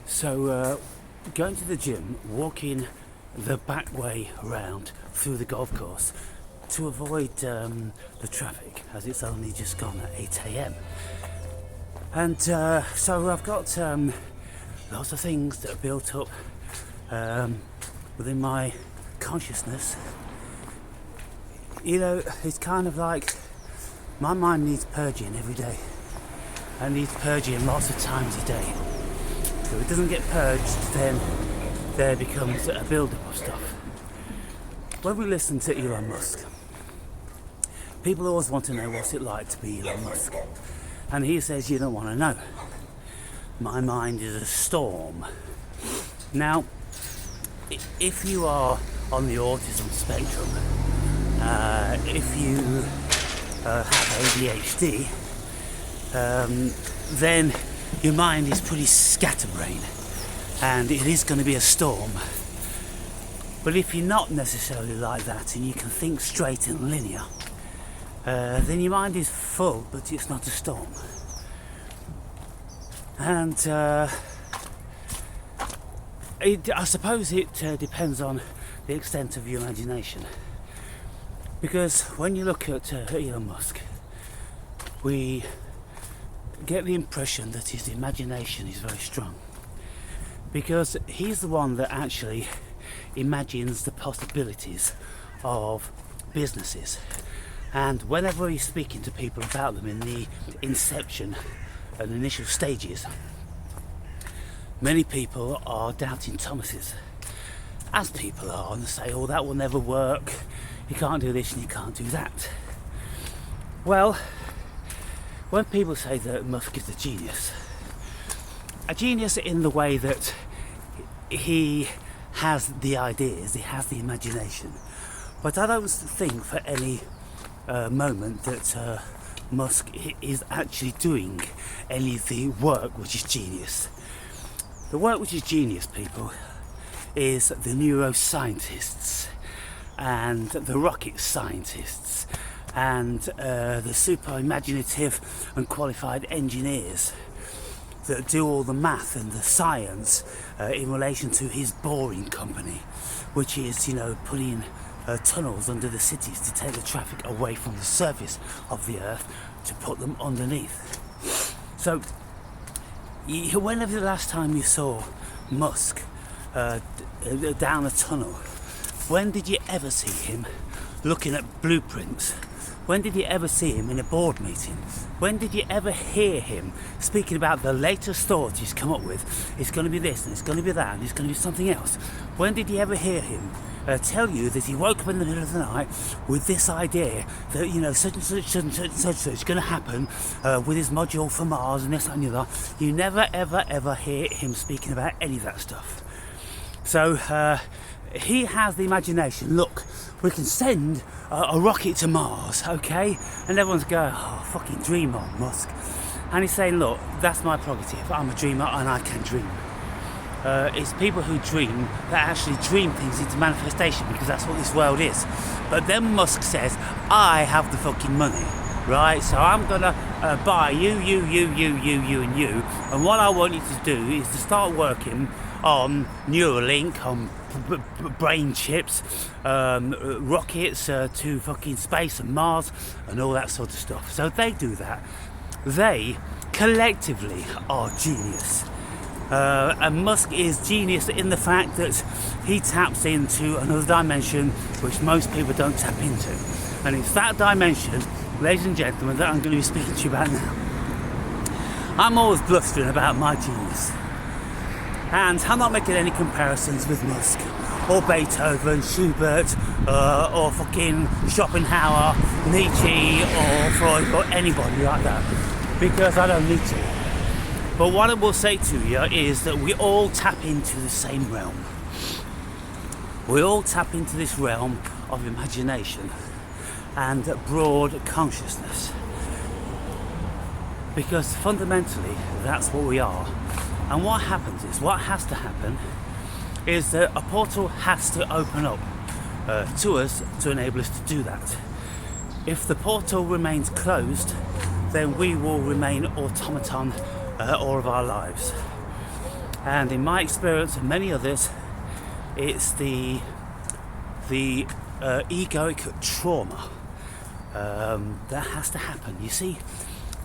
So, going to the gym, walking the back way round through the golf course to avoid the traffic, as it's only just gone at 8 a.m. And so I've got lots of things that are built up within my consciousness. You know, it's kind of like my mind needs purging every day. It needs purging lots of times a day. So if it doesn't get purged, then there becomes a build-up of stuff. When we listen to Elon Musk, people always want to know what's it like to be Elon Musk. And he says, you don't want to know. My mind is a storm. Now, if you are on the autism spectrum, if you have ADHD, then your mind is pretty scatterbrained, and it is going to be a storm. But if you're not necessarily like that and you can think straight and linear, then your mind is full, but it's not a storm. And I suppose it depends on the extent of your imagination. Because when you look at Elon Musk, we get the impression that his imagination is very strong, because he's the one that actually imagines the possibilities of businesses, and whenever he's speaking to people about them in the inception and initial stages, many people are doubting Thomas's, as people are, and say, oh, that will never work, you can't do this and you can't do that. Well, when people say that Musk is a genius in the way that he has the ideas, he has the imagination, but I don't think for any moment that Musk is actually doing any of the work which is genius. The work which is genius, people, is the neuroscientists and the rocket scientists and the super imaginative and qualified engineers that do all the math and the science in relation to his boring company, which is, you know, putting tunnels under the cities to take the traffic away from the surface of the earth to put them underneath. So, whenever the last time you saw Musk down a tunnel, when did you ever see him looking at blueprints? When did you ever see him in a board meeting? When did you ever hear him speaking about the latest thought he's come up with? It's going to be this, and it's going to be that, and it's going to be something else. When did you ever hear him tell you that he woke up in the middle of the night with this idea that, you know, such and such is going to happen with his module for Mars and this and the other? You never, ever, ever hear him speaking about any of that stuff. So he has the imagination. Look, we can send a rocket to Mars, okay? And everyone's going, oh, fucking dream on, Musk. And he's saying, look, that's my prerogative. I'm a dreamer and I can dream. It's people who dream that actually dream things into manifestation, because that's what this world is. But then Musk says, I have the fucking money, right? So I'm gonna buy you, and you. And what I want you to do is to start working on Neuralink, on brain chips, rockets to fucking space and Mars and all that sort of stuff. So they do that. They collectively are genius. And Musk is genius in the fact that he taps into another dimension which most people don't tap into. And it's that dimension, ladies and gentlemen, that I'm going to be speaking to you about now. I'm always blustering about my genius. And I'm not making any comparisons with Musk or Beethoven, Schubert, or fucking Schopenhauer, Nietzsche, or Freud, or anybody like that, because I don't need to. But what I will say to you is that we all tap into the same realm. We all tap into this realm of imagination and broad consciousness. Because fundamentally, that's what we are. And what has to happen is that a portal has to open up to us to enable us to do that. If the portal remains closed, then we will remain automaton all of our lives. And in my experience and many others, it's the egoic trauma that has to happen. You see,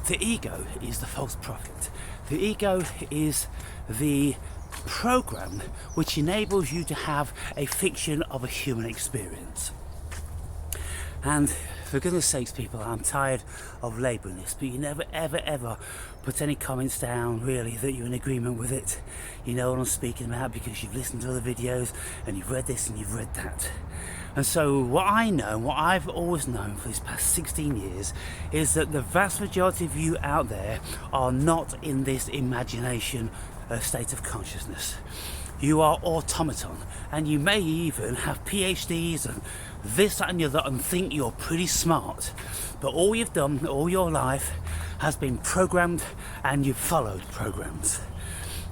the ego is the false prophet. The ego is the program which enables you to have a fiction of a human experience. And for goodness sakes, people, I'm tired of labelling this, but you never ever put any comments down really that you're in agreement with it. You know what I'm speaking about because you've listened to other videos and you've read this and you've read that. And so what I know, what I've always known for these past 16 years, is that the vast majority of you out there are not in this imagination state of consciousness. You are automaton, and you may even have PhDs and this, that and the other and think you're pretty smart, but all you've done all your life has been programmed, and you've followed programs.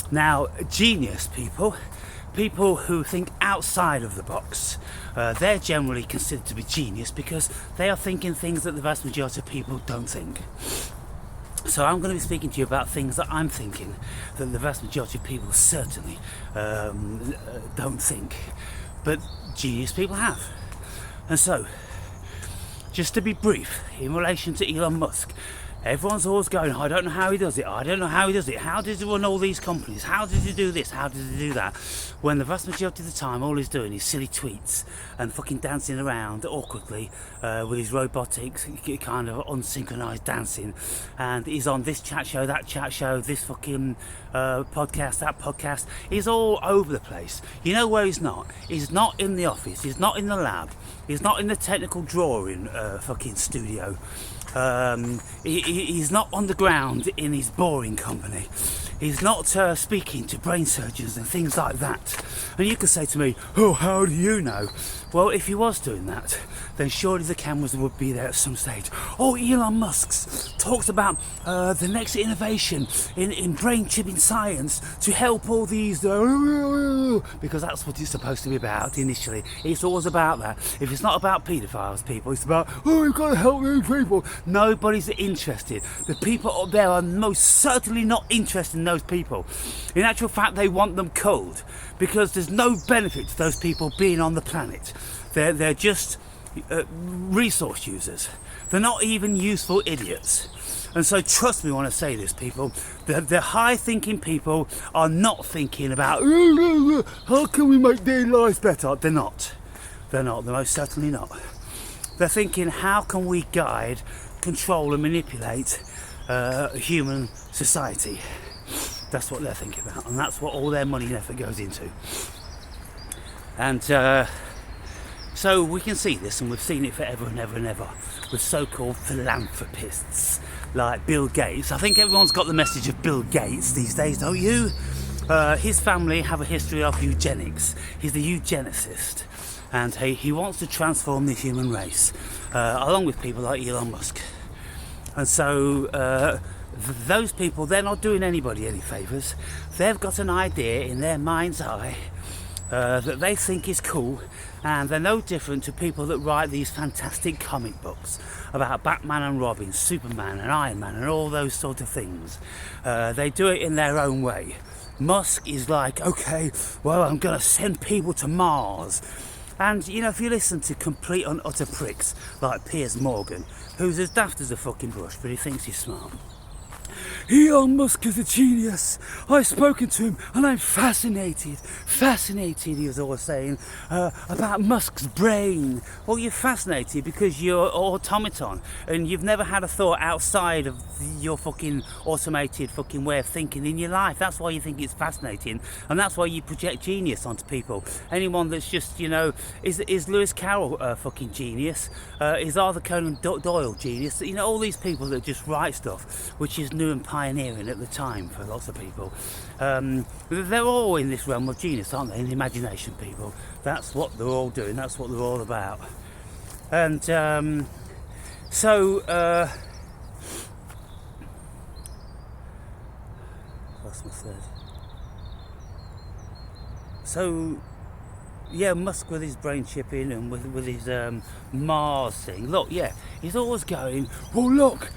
Now, genius people who think outside of the box, they're generally considered to be genius because they are thinking things that the vast majority of people don't think. So I'm going to be speaking to you about things that I'm thinking that the vast majority of people certainly don't think, but genius people have. And so, just to be brief, in relation to Elon Musk, everyone's always going, I don't know how he does it, I don't know how he does it, how does he run all these companies, how does he do this, how does he do that, when the vast majority of the time all he's doing is silly tweets and fucking dancing around awkwardly with his robotics, kind of unsynchronized dancing, and he's on this chat show, that chat show, this fucking podcast, that podcast. He's all over the place. You know where he's not? He's not in the office, he's not in the lab, he's not in the technical drawing fucking studio. He's not on the ground in his boring company. He's not speaking to brain surgeons and things like that. And you could say to me, oh, how do you know? Well, if he was doing that, then surely the cameras would be there at some stage. Oh, Elon Musk talks about the next innovation in brain chipping science to help all these, because that's what it's supposed to be about initially. It's always about that. If it's not about paedophiles, people, it's about, oh, we've got to help these people. Nobody's interested. The people up there are most certainly not interested in those people. In actual fact, they want them cold because there's no benefit to those people being on the planet. They're just resource users. They're not even useful idiots. And so trust me when I say this, people, the high thinking people are not thinking about how can we make their lives better. They're not, they're most certainly not. They're thinking how can we guide, control and manipulate human society. That's what they're thinking about, and that's what all their money and effort goes into. And so we can see this, and we've seen it forever and ever and ever with so-called philanthropists like Bill Gates. I think everyone's got the message of Bill Gates these days, don't you? His family have a history of eugenics. He's the eugenicist, and he wants to transform the human race, along with people like Elon Musk. And so those people, they're not doing anybody any favours. They've got an idea in their mind's eye that they think is cool, and they're no different to people that write these fantastic comic books about Batman and Robin, Superman and Iron Man and all those sort of things. They do it in their own way. Musk is like, okay, well, I'm going to send people to Mars. And, you know, if you listen to complete and utter pricks like Piers Morgan, who's as daft as a fucking brush, but he thinks he's smart. Elon Musk is a genius. I've spoken to him and I'm fascinated, he was always saying, about Musk's brain. Well, you're fascinated because you're automaton and you've never had a thought outside of your fucking automated fucking way of thinking in your life. That's why you think it's fascinating, and that's why you project genius onto people. Anyone that's just, you know, is Lewis Carroll fucking genius? Is Arthur Conan Doyle genius? You know, all these people that just write stuff which is new and pioneering at the time for lots of people. They're all in this realm of genius, aren't they? In the imagination, people. That's what they're all doing. That's what they're all about. And lost my thread. So yeah, Musk with his brain chipping and with his Mars thing. Look, yeah, he's always going, well, look,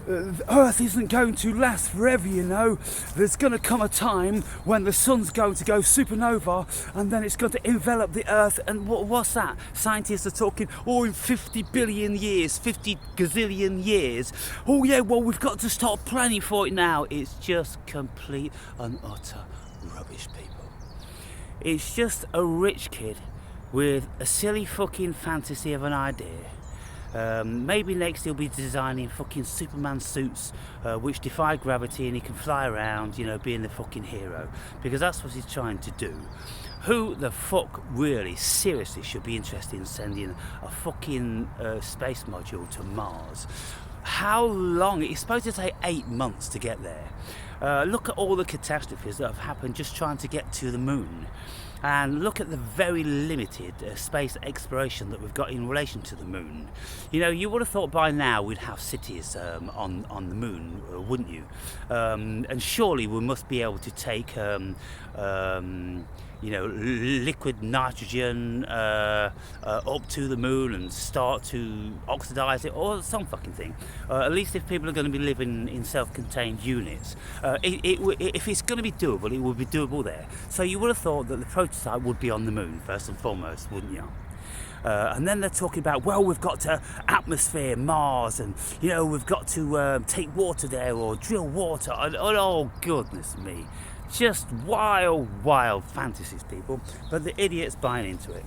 the Earth isn't going to last forever, you know. There's going to come a time when the sun's going to go supernova and then it's going to envelop the Earth. And what's that? Scientists are talking, in 50 billion years, 50 gazillion years. Oh yeah, well, we've got to start planning for it now. It's just complete and utter rubbish, people. It's just a rich kid with a silly fucking fantasy of an idea. Maybe next he'll be designing fucking Superman suits which defy gravity and he can fly around, you know, being the fucking hero. Because that's what he's trying to do. Who the fuck really, seriously, should be interested in sending a fucking space module to Mars? How long? It's supposed to take 8 months to get there. Look at all the catastrophes that have happened just trying to get to the moon. And look at the very limited space exploration that we've got in relation to the moon. You know, you would have thought by now we'd have cities on the moon, wouldn't you? And surely we must be able to take you know, liquid nitrogen up to the moon and start to oxidize it, or some fucking thing. At least if people are going to be living in self-contained units. If it's going to be doable, it will be doable there. So you would have thought that the prototype would be on the moon, first and foremost, wouldn't you? And then they're talking about, well, we've got to atmosphere Mars, and you know, we've got to take water there or drill water. Oh goodness me. Just wild fantasies, people, but the idiot's buying into it.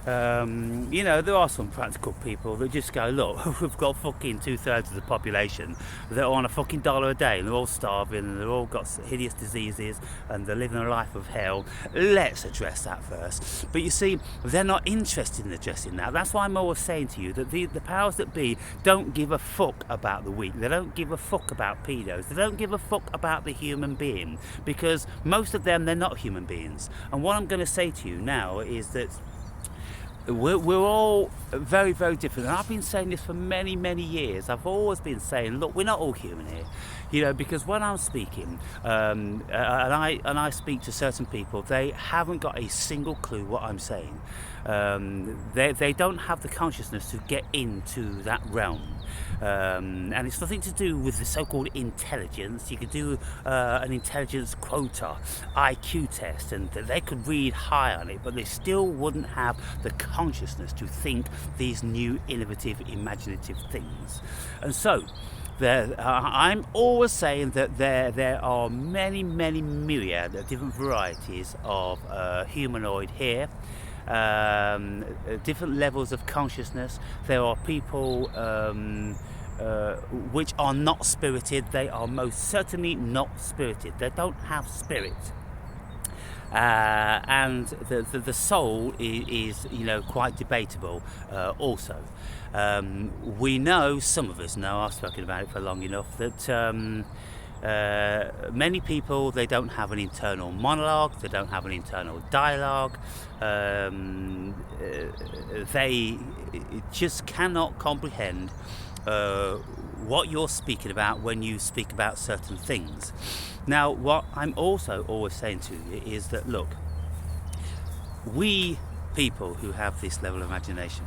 You know, there are some practical people that just go, look, we've got fucking 2/3 of the population that are on a fucking $1 a day and they're all starving and they've all got hideous diseases and they're living a life of hell. Let's address that first. But you see, they're not interested in addressing that. That's why I'm always saying to you that the powers that be don't give a fuck about the weak. They don't give a fuck about pedos. They don't give a fuck about the human being, because most of them, they're not human beings. And what I'm going to say to you now is that we're all very different, and I've been saying this for many years. I've always been saying, look, we're not all human here, you know, because when I'm speaking and I speak to certain people, they haven't got a single clue what I'm saying. They don't have the consciousness to get into that realm, and it's nothing to do with the so-called intelligence. You could do an intelligence quota, IQ test, and they could read high on it, but they still wouldn't have the consciousness to think these new innovative imaginative things. And so I'm always saying that there are many myriad of different varieties of humanoid here, different levels of consciousness. There are people which are not spirited. They are most certainly not spirited. They don't have spirit. And the soul is, you know, quite debatable also. We know, some of us know, I've spoken about it for long enough, that many people, they don't have an internal monologue, they don't have an internal dialogue, they just cannot comprehend what you're speaking about when you speak about certain things. Now, what I'm also always saying to you is that, look, we people who have this level of imagination,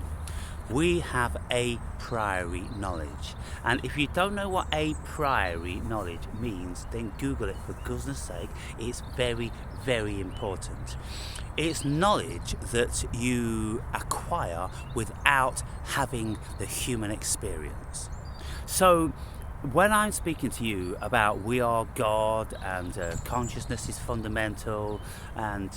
we have a priori knowledge. And if you don't know what a priori knowledge means, then Google it, for goodness sake. It's very important. It's knowledge that you acquire without having the human experience. So when I'm speaking to you about we are God and consciousness is fundamental, and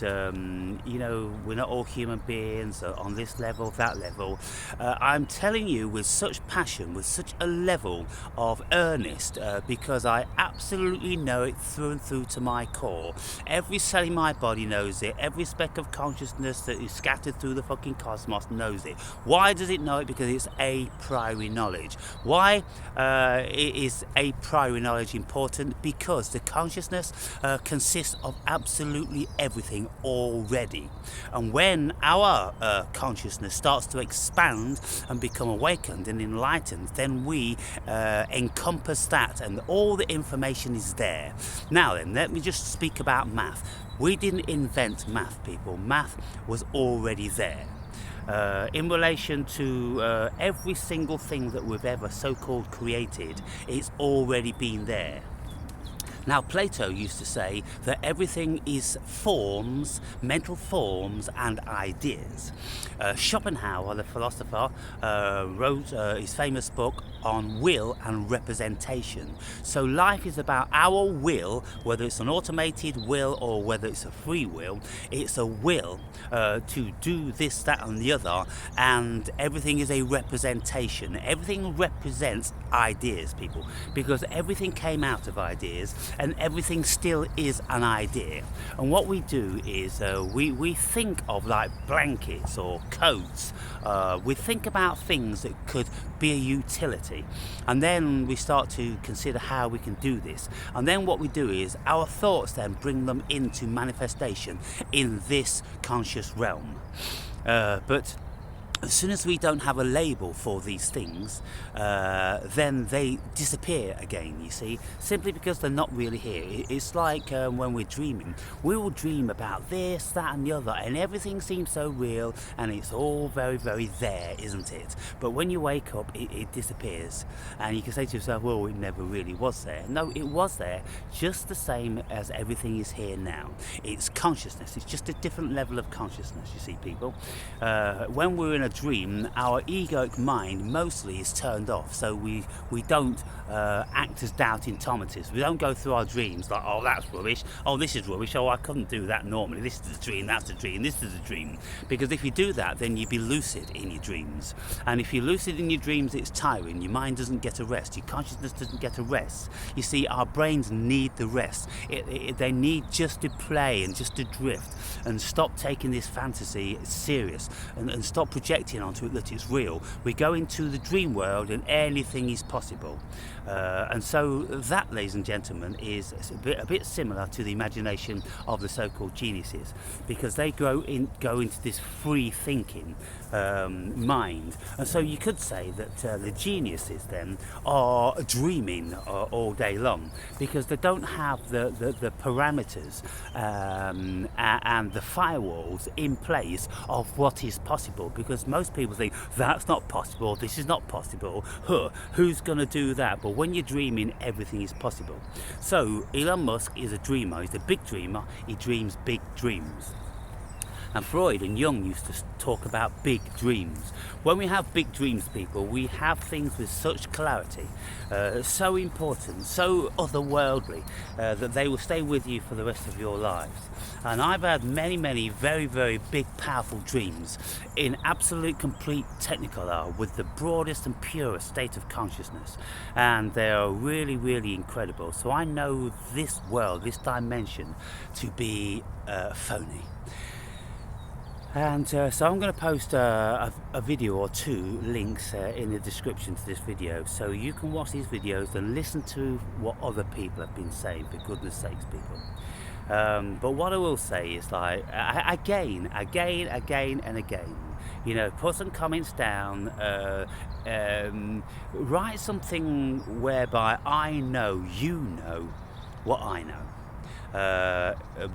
you know, we're not all human beings on this level, that level, I'm telling you with such passion, with such a level of earnest, because I absolutely know it through and through to my core. Every cell in my body knows it. Every speck of consciousness that is scattered through the fucking cosmos knows it. Why does it know it? Because it's a priori knowledge. Why is a priori knowledge important? Because the consciousness consists of absolutely everything already, and when our consciousness starts to expand and become awakened and enlightened, then we encompass that, and all the information is there. Now then, let me just speak about math. We didn't invent math, people. Math was already there. in relation to every single thing that we've ever so-called created. It's already been there. Now, Plato used to say that everything is forms, mental forms and ideas. Schopenhauer, the philosopher, wrote his famous book on will and representation. So life is about our will, whether it's an automated will or whether it's a free will. It's a will to do this, that and the other, and everything is a representation. Everything represents ideas, people, because everything came out of ideas and everything still is an idea. And what we do is we think of like blankets or coats. We think about things that could be a utility, and then we start to consider how we can do this, and then what we do is our thoughts then bring them into manifestation in this conscious realm. But as soon as we don't have a label for these things, then they disappear again, you see, simply because they're not really here. It's like when we're dreaming. We will dream about this, that and the other, and everything seems so real, and it's all very, very there, isn't it? But when you wake up, it disappears. And you can say to yourself, well, it never really was there. No, it was there, just the same as everything is here now. It's consciousness. It's just a different level of consciousness, you see, people. When we're in a dream, our egoic mind mostly is turned off, so we don't act as doubting Thomases. We don't go through our dreams like, oh, that's rubbish, oh, this is rubbish, oh, I couldn't do that normally, this is a dream, that's a dream, this is a dream. Because if you do that, then you'd be lucid in your dreams, and if you're lucid in your dreams, it's tiring. Your mind doesn't get a rest, your consciousness doesn't get a rest. You see, our brains need the rest. They need just to play and just to drift and stop taking this fantasy serious and stop projecting onto it that it's real. We go into the dream world and anything is possible. And so that, ladies and gentlemen, is a bit similar to the imagination of the so-called geniuses, because they go into this free thinking mind. And so you could say that the geniuses then are dreaming all day long, because they don't have the parameters and the firewalls in place of what is possible, because most people think that's not possible, this is not possible, who's going to do that? But when you're dreaming, everything is possible. So Elon Musk is a dreamer, he's a big dreamer, he dreams big dreams. And Freud and Jung used to talk about big dreams. When we have big dreams, people, we have things with such clarity, so important, so otherworldly, that they will stay with you for the rest of your lives. And I've had many, many very, very big, powerful dreams in absolute, complete technicolor with the broadest and purest state of consciousness. And they are really, really incredible. So I know this world, this dimension, to be phony. And so I'm going to post a video or two links in the description to this video, so you can watch these videos and listen to what other people have been saying, for goodness sakes, people. But what I will say is, like, again and again, you know, put some comments down, write something whereby I know you know what I know.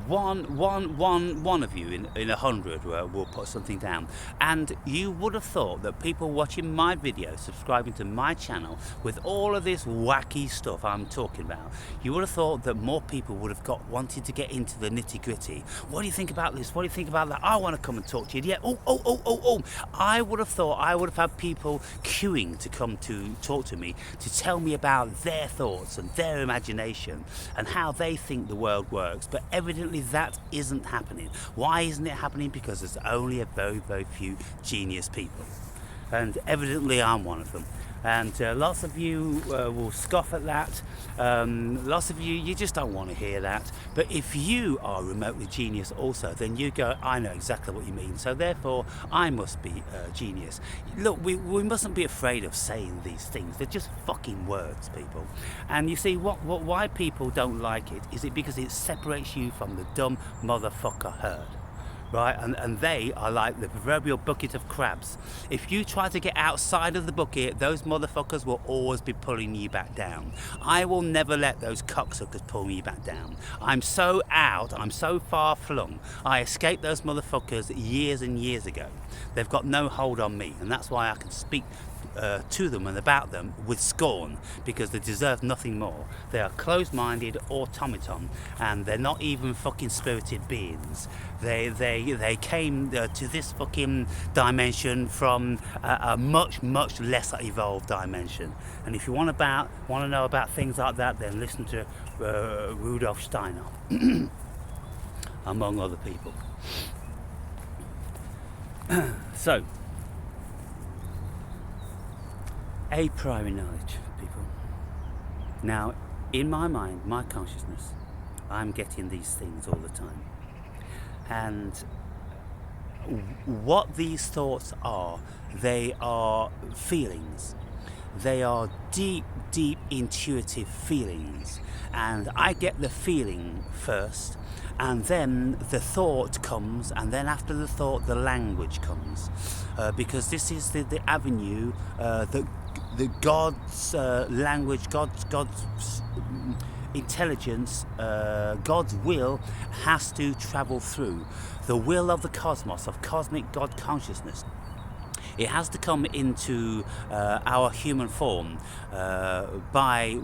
One of you in 100 will put something down, and you would have thought that people watching my videos, subscribing to my channel with all of this wacky stuff I'm talking about, you would have thought that more people would have wanted to get into the nitty-gritty. What do you think about this? What do you think about that? I want to come and talk to you. Yeah, oh. I would have thought I would have had people queuing to come to talk to me, to tell me about their thoughts and their imagination and how they think the world works. But evidently that isn't happening. Why isn't it happening? Because there's only a very, very few genius people, and evidently I'm one of them. And lots of you will scoff at that. Lots of you just don't want to hear that. But if you are remotely genius also, then you go, I know exactly what you mean, so therefore I must be genius. Look, we mustn't be afraid of saying these things. They're just fucking words, people. And you see, why people don't like it, is it because it separates you from the dumb motherfucker herd. right? And they are like the proverbial bucket of crabs. If you try to get outside of the bucket, those motherfuckers will always be pulling you back down. I will never let those cocksuckers pull me back down. I'm so out, I'm so far flung. I escaped those motherfuckers years and years ago. They've got no hold on me, and that's why I can speak to them and about them with scorn, because they deserve nothing more. They are closed-minded automaton, and they're not even fucking spirited beings. They came to this fucking dimension from a much less evolved dimension. And if you want to know about things like that, then listen to Rudolf Steiner, among other people. So, a priori knowledge, people. Now, in my mind, my consciousness, I'm getting these things all the time. And what these thoughts are, they are feelings. They are deep intuitive feelings. And I get the feeling first, and then the thought comes, and then after the thought, the language comes. Because this is the avenue that the God's language, God's intelligence, God's will has to travel through. The will of the cosmos, of cosmic God consciousness. It has to come into our human form by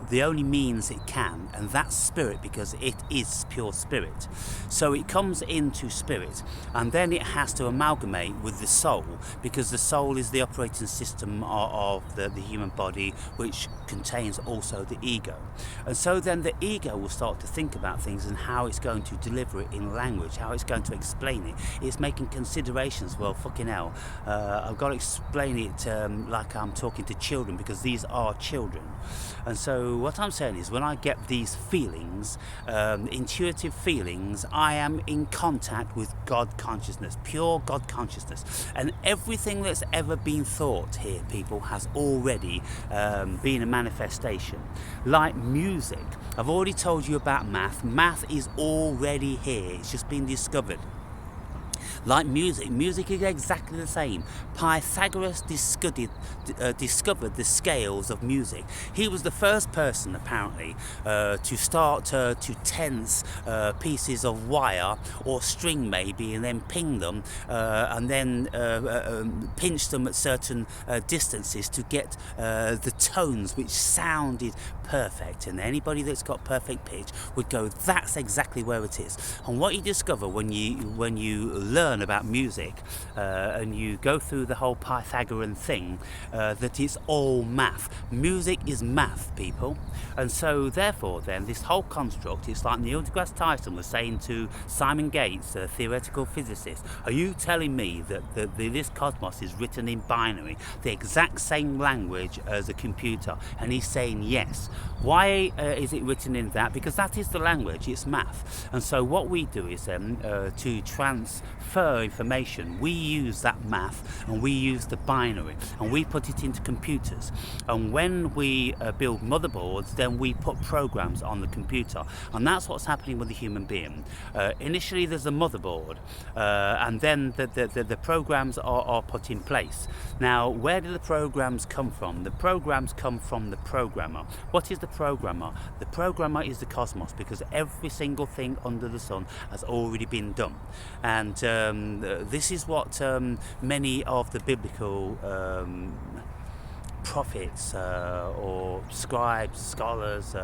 the only means it can, and that's spirit, because it is pure spirit. So it comes into spirit, and then it has to amalgamate with the soul, because the soul is the operating system of the human body, which contains also the ego. And so then the ego will start to think about things and how it's going to deliver it in language, how it's going to explain it. It's making considerations. Well, fucking hell, I've got to explain it like I'm talking to children, because these are children. And so what I'm saying is, when I get these feelings, intuitive feelings, I am in contact with God consciousness, pure God consciousness. And everything that's ever been thought here, people, has already been a manifestation. Like music, I've already told you about math. Math is already here. It's just been discovered. Like music is exactly the same. Pythagoras discovered the scales of music. He was the first person, apparently, to start to tense pieces of wire or string, maybe, and then ping them, and then pinch them at certain distances to get the tones which sounded perfect. And anybody that's got perfect pitch would go, that's exactly where it is. And what you discover when you learn about music and you go through the whole Pythagorean thing, that it's all math. Music is math, people. And so therefore then this whole construct, it's like Neil deGrasse Tyson was saying to Simon Gates, a theoretical physicist, are you telling me that this cosmos is written in binary, the exact same language as a computer? And he's saying yes. Why is it written in that? Because that is the language, it's math. And so what we do is then to transfer information, we use that math and we use the binary and we put it into computers. And when we build motherboards, then we put programs on the computer. And that's what's happening with the human being. Initially there's a motherboard, and then the programs are put in place. Now, where do the programs come from? The programs come from the programmer. What is the programmer? The programmer is the cosmos, because every single thing under the sun has already been done. And this is what many of the biblical prophets or scribes, scholars,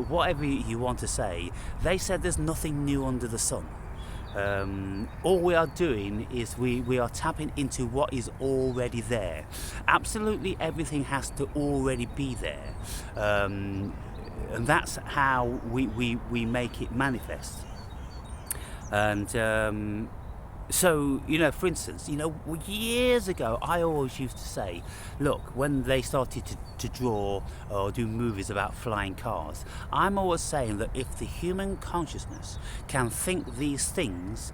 whatever you want to say, they said there's nothing new under the sun. All we are doing is we are tapping into what is already there. Absolutely everything has to already be there, and that's how we make it manifest. And So, for instance, years ago, I always used to say, look, when they started to draw or do movies about flying cars, I'm always saying that if the human consciousness can think these things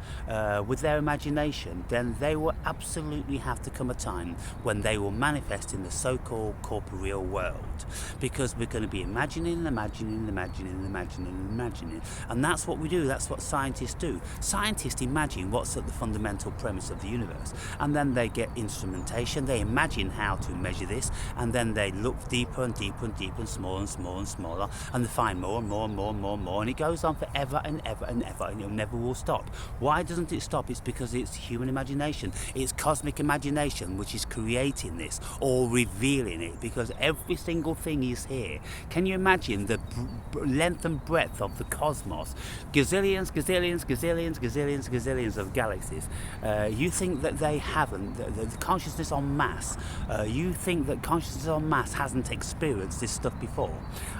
with their imagination, then they will absolutely have to come a time when they will manifest in the so-called corporeal world, because we're going to be imagining, and that's what we do. That's what scientists do. Scientists imagine what's at the fundamental premise of the universe, and then they get instrumentation, they imagine how to measure this, and then they look deeper and deeper and deeper and smaller and smaller and smaller, and they find more and more and more and more and more, and it goes on forever and ever and ever, and it never will stop. Why doesn't it stop? It's because it's human imagination, it's cosmic imagination which is creating this or revealing it, because every single thing is here. Can you imagine the length and breadth of the cosmos? Gazillions of galaxies. You think that they haven't, the consciousness en masse, you think that consciousness en masse hasn't experienced this stuff before?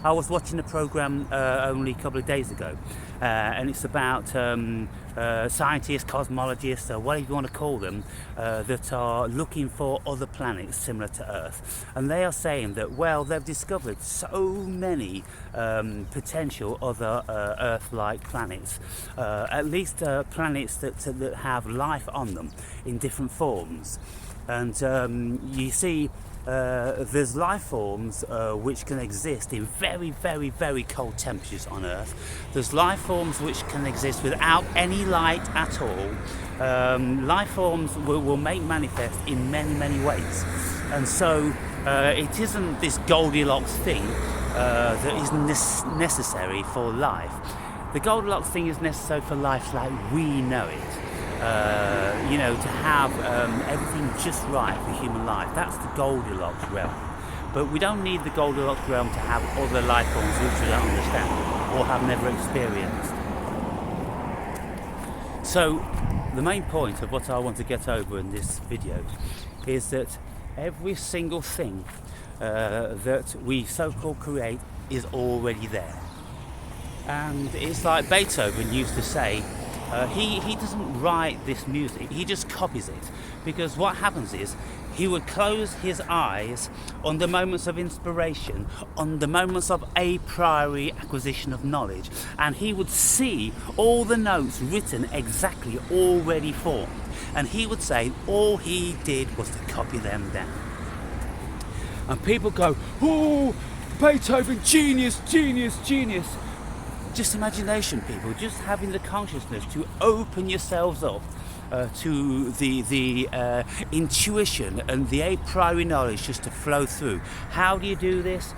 I was watching a program only a couple of days ago, and it's about scientists, cosmologists, or whatever you want to call them, that are looking for other planets similar to Earth, and they are saying that, well, they've discovered so many potential other Earth-like planets, at least planets that have life on them in different forms. And you see, there's life forms which can exist in very, very, very cold temperatures on Earth. There's life forms which can exist without any light at all. Life forms will make manifest in many, many ways. And so it isn't this Goldilocks thing that is necessary for life. The Goldilocks thing is necessary for life like we know it. To have everything just right for human life. That's the Goldilocks realm. But we don't need the Goldilocks realm to have other life forms which we don't understand or have never experienced. So the main point of what I want to get over in this video is that every single thing that we so-called create is already there. And it's like Beethoven used to say, he doesn't write this music, he just copies it. Because what happens is, he would close his eyes on the moments of inspiration, on the moments of a priori acquisition of knowledge, and he would see all the notes written exactly already formed. And he would say all he did was to copy them down. And people go, oh, Beethoven, genius, genius, genius. Just imagination, people, just having the consciousness to open yourselves up to the intuition and the a priori knowledge just to flow through. How do you do this?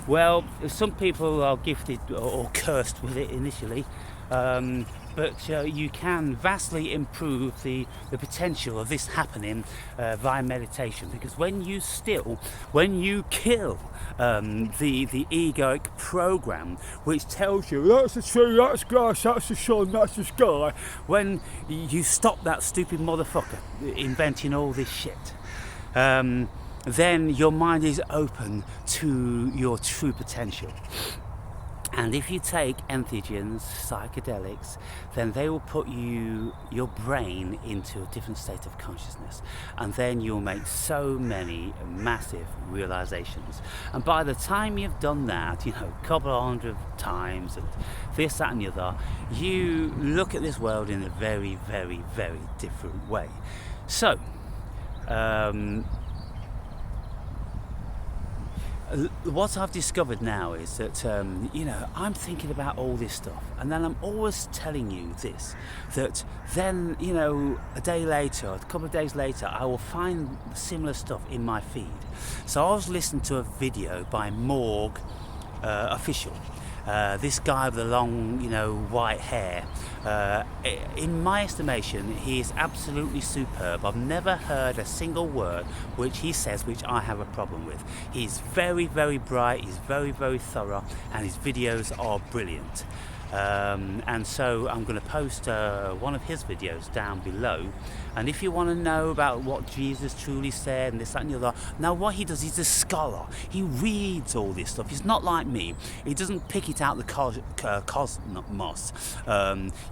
Well, some people are gifted or cursed with it initially, but you can vastly improve the potential of this happening via meditation, because when you kill the egoic program which tells you that's the tree, that's grass, that's the sun, that's the sky, when you stop that stupid motherfucker inventing all this shit, then your mind is open to your true potential. And if you take entheogens, psychedelics, then they will put your brain into a different state of consciousness, and then you'll make so many massive realizations. And by the time you've done that, a couple of hundred times, and this, that, and the other, you look at this world in a very, very, very different way. So, what I've discovered now is that, I'm thinking about all this stuff, and then I'm always telling you this, that then, a day later, a couple of days later, I will find similar stuff in my feed. So I was listening to a video by Morg Official. This guy with the long, white hair. In my estimation, he is absolutely superb. I've never heard a single word which he says which I have a problem with. He's very, very bright, he's very, very thorough, and his videos are brilliant. And so I'm going to post one of his videos down below. And if you want to know about what Jesus truly said and this, that and the other, now what he does, he's a scholar. He reads all this stuff. He's not like me. He doesn't pick it out the cosmos.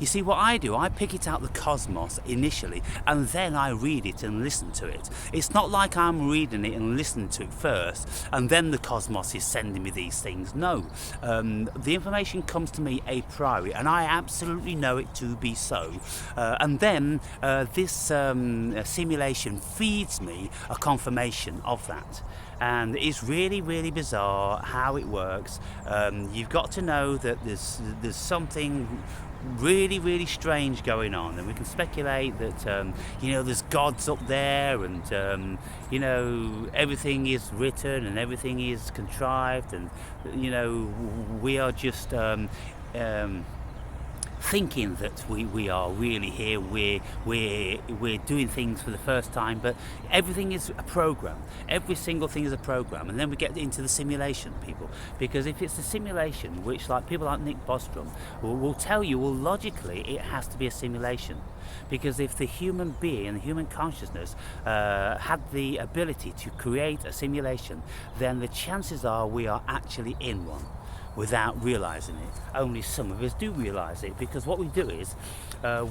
You see, what I do, I pick it out the cosmos initially, and then I read it and listen to it. It's not like I'm reading it and listening to it first, and then the cosmos is sending me these things. No, the information comes to me a priori, and I absolutely know it to be so. And then this simulation feeds me a confirmation of that. And it's really, really bizarre how it works. You've got to know that there's something really, really strange going on, and we can speculate that there's gods up there, and everything is written and everything is contrived, and we are just thinking that we are really here, we're doing things for the first time, but everything is a program. Every single thing is a program. And then we get into the simulation, people, because if it's a simulation, which like people like Nick Bostrom will tell you, well, logically it has to be a simulation, because if the human being, the human consciousness had the ability to create a simulation, then the chances are we are actually in one without realizing it. Only some of us do realize it, because what we do is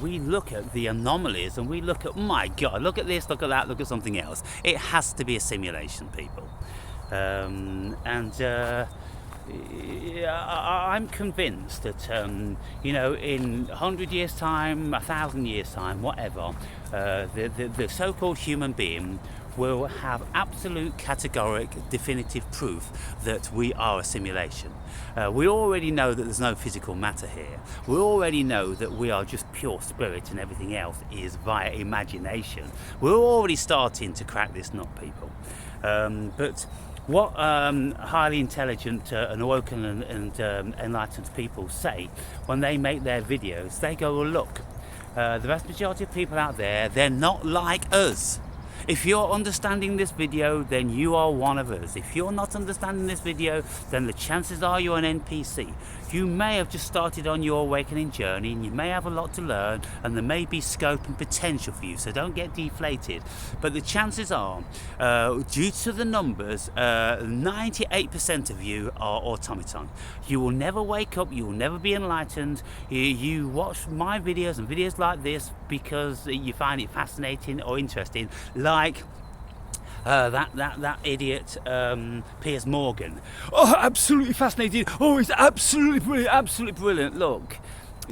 we look at the anomalies and we look at, oh my God, look at this, look at that, look at something else. It has to be a simulation, people. I'm convinced that in 100 years time, 1,000 years time, whatever, the so-called human being will have absolute, categoric, definitive proof that we are a simulation. We already know that there's no physical matter here. We already know that we are just pure spirit and everything else is via imagination. We're already starting to crack this nut, people. But what highly intelligent and awoken and enlightened people say when they make their videos, they go, well, look, the vast majority of people out there, they're not like us. If you're understanding this video, then you are one of us. If you're not understanding this video, then the chances are you're an NPC. You may have just started on your awakening journey, and you may have a lot to learn, and there may be scope and potential for you, so don't get deflated. But the chances are, due to the numbers, 98% of you are automaton. You will never wake up, you will never be enlightened. You watch my videos and videos like this because you find it fascinating or interesting, like that idiot Piers Morgan. Oh, absolutely fascinating. Oh, it's absolutely brilliant. Look,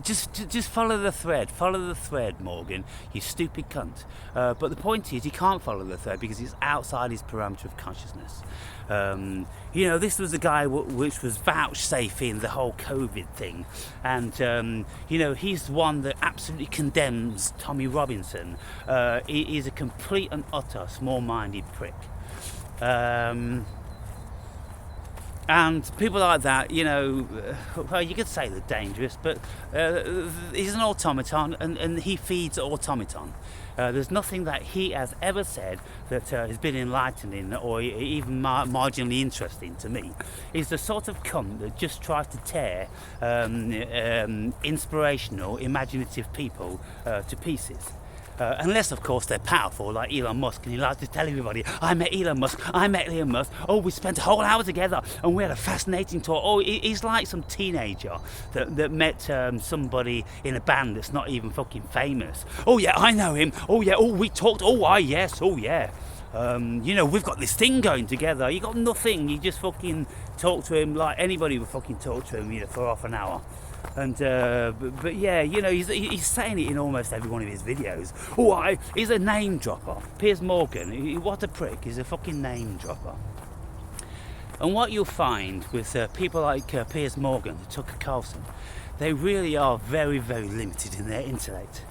just follow the thread, Morgan, you stupid cunt. But the point is, he can't follow the thread because it's outside his parameter of consciousness. This was the guy which was vouchsafing the whole COVID thing, and he's the one that absolutely condemns Tommy Robinson. He is a complete and utter small-minded prick. And people like that, well, you could say they're dangerous, but he's an automaton, and he feeds automaton. There's nothing that he has ever said that has been enlightening or even marginally interesting to me. He's the sort of cunt that just tries to tear inspirational, imaginative people to pieces. Unless, of course, they're powerful, like Elon Musk, and he likes to tell everybody, I met Elon Musk. Oh, we spent a whole hour together, and we had a fascinating talk. Oh, he's like some teenager that met somebody in a band that's not even fucking famous. Oh, yeah, I know him. Oh, yeah, oh, we talked. Oh, yes, oh, yeah. We've got this thing going together. You got nothing. You just fucking talk to him like anybody would fucking talk to him, for half an hour. And but yeah, he's saying it in almost every one of his videos. Oh, he's a name dropper. Piers Morgan, what a prick. He's a fucking name dropper. And what you'll find with people like Piers Morgan, Tucker Carlson, they really are very, very limited in their intellect.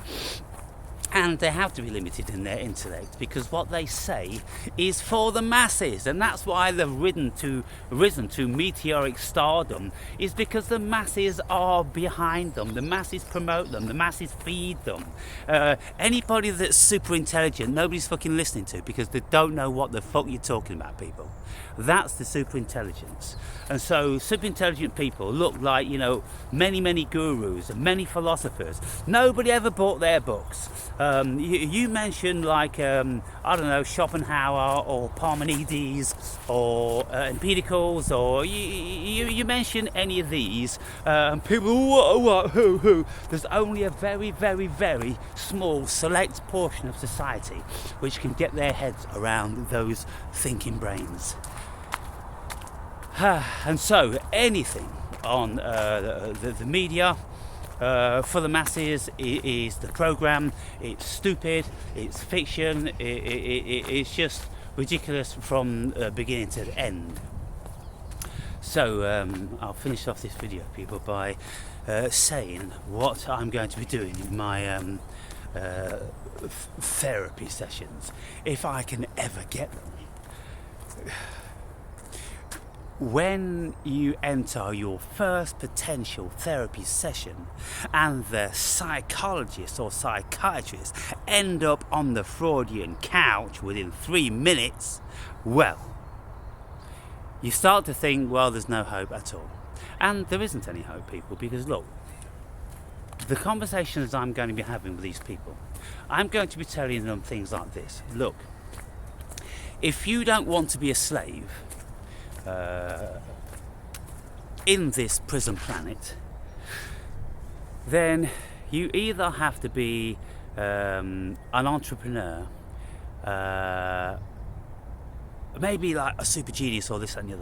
And they have to be limited in their intellect because what they say is for the masses, and that's why they've risen to meteoric stardom, is because the masses are behind them, the masses promote them, the masses feed them. Anybody that's super intelligent, nobody's fucking listening to because they don't know what the fuck you're talking about, people. That's the super intelligence. And so super intelligent people look like, many gurus and many philosophers. Nobody ever bought their books. You mentioned Schopenhauer or Parmenides or Empedocles, or you mention any of these, and people, who? There's only a very, very, very small select portion of society which can get their heads around those thinking brains. And so anything on the media for the masses is the program. It's stupid, it's fiction, it's just ridiculous from beginning to the end. So I'll finish off this video, people, by saying what I'm going to be doing in my therapy sessions, if I can ever get them. When you enter your first potential therapy session and the psychologist or psychiatrist end up on the Freudian couch within 3 minutes, well, you start to think, well, there's no hope at all. And there isn't any hope, people, because look, the conversations I'm going to be having with these people, I'm going to be telling them things like this. Look, if you don't want to be a slave in this prison planet, then you either have to be an entrepreneur, maybe like a super genius or this and the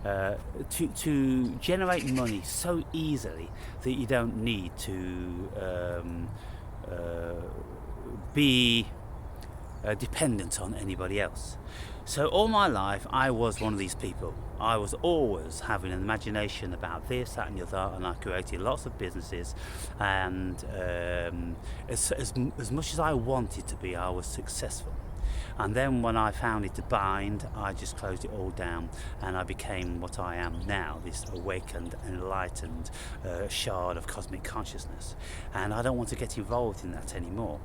other, to generate money so easily that you don't need to be dependent on anybody else. So all my life I was one of these people. I was always having an imagination about this, that and the other, and I created lots of businesses, and as much as I wanted to be, I was successful. And then when I found it to bind, I just closed it all down, and I became what I am now, this awakened, enlightened shard of cosmic consciousness. And I don't want to get involved in that anymore.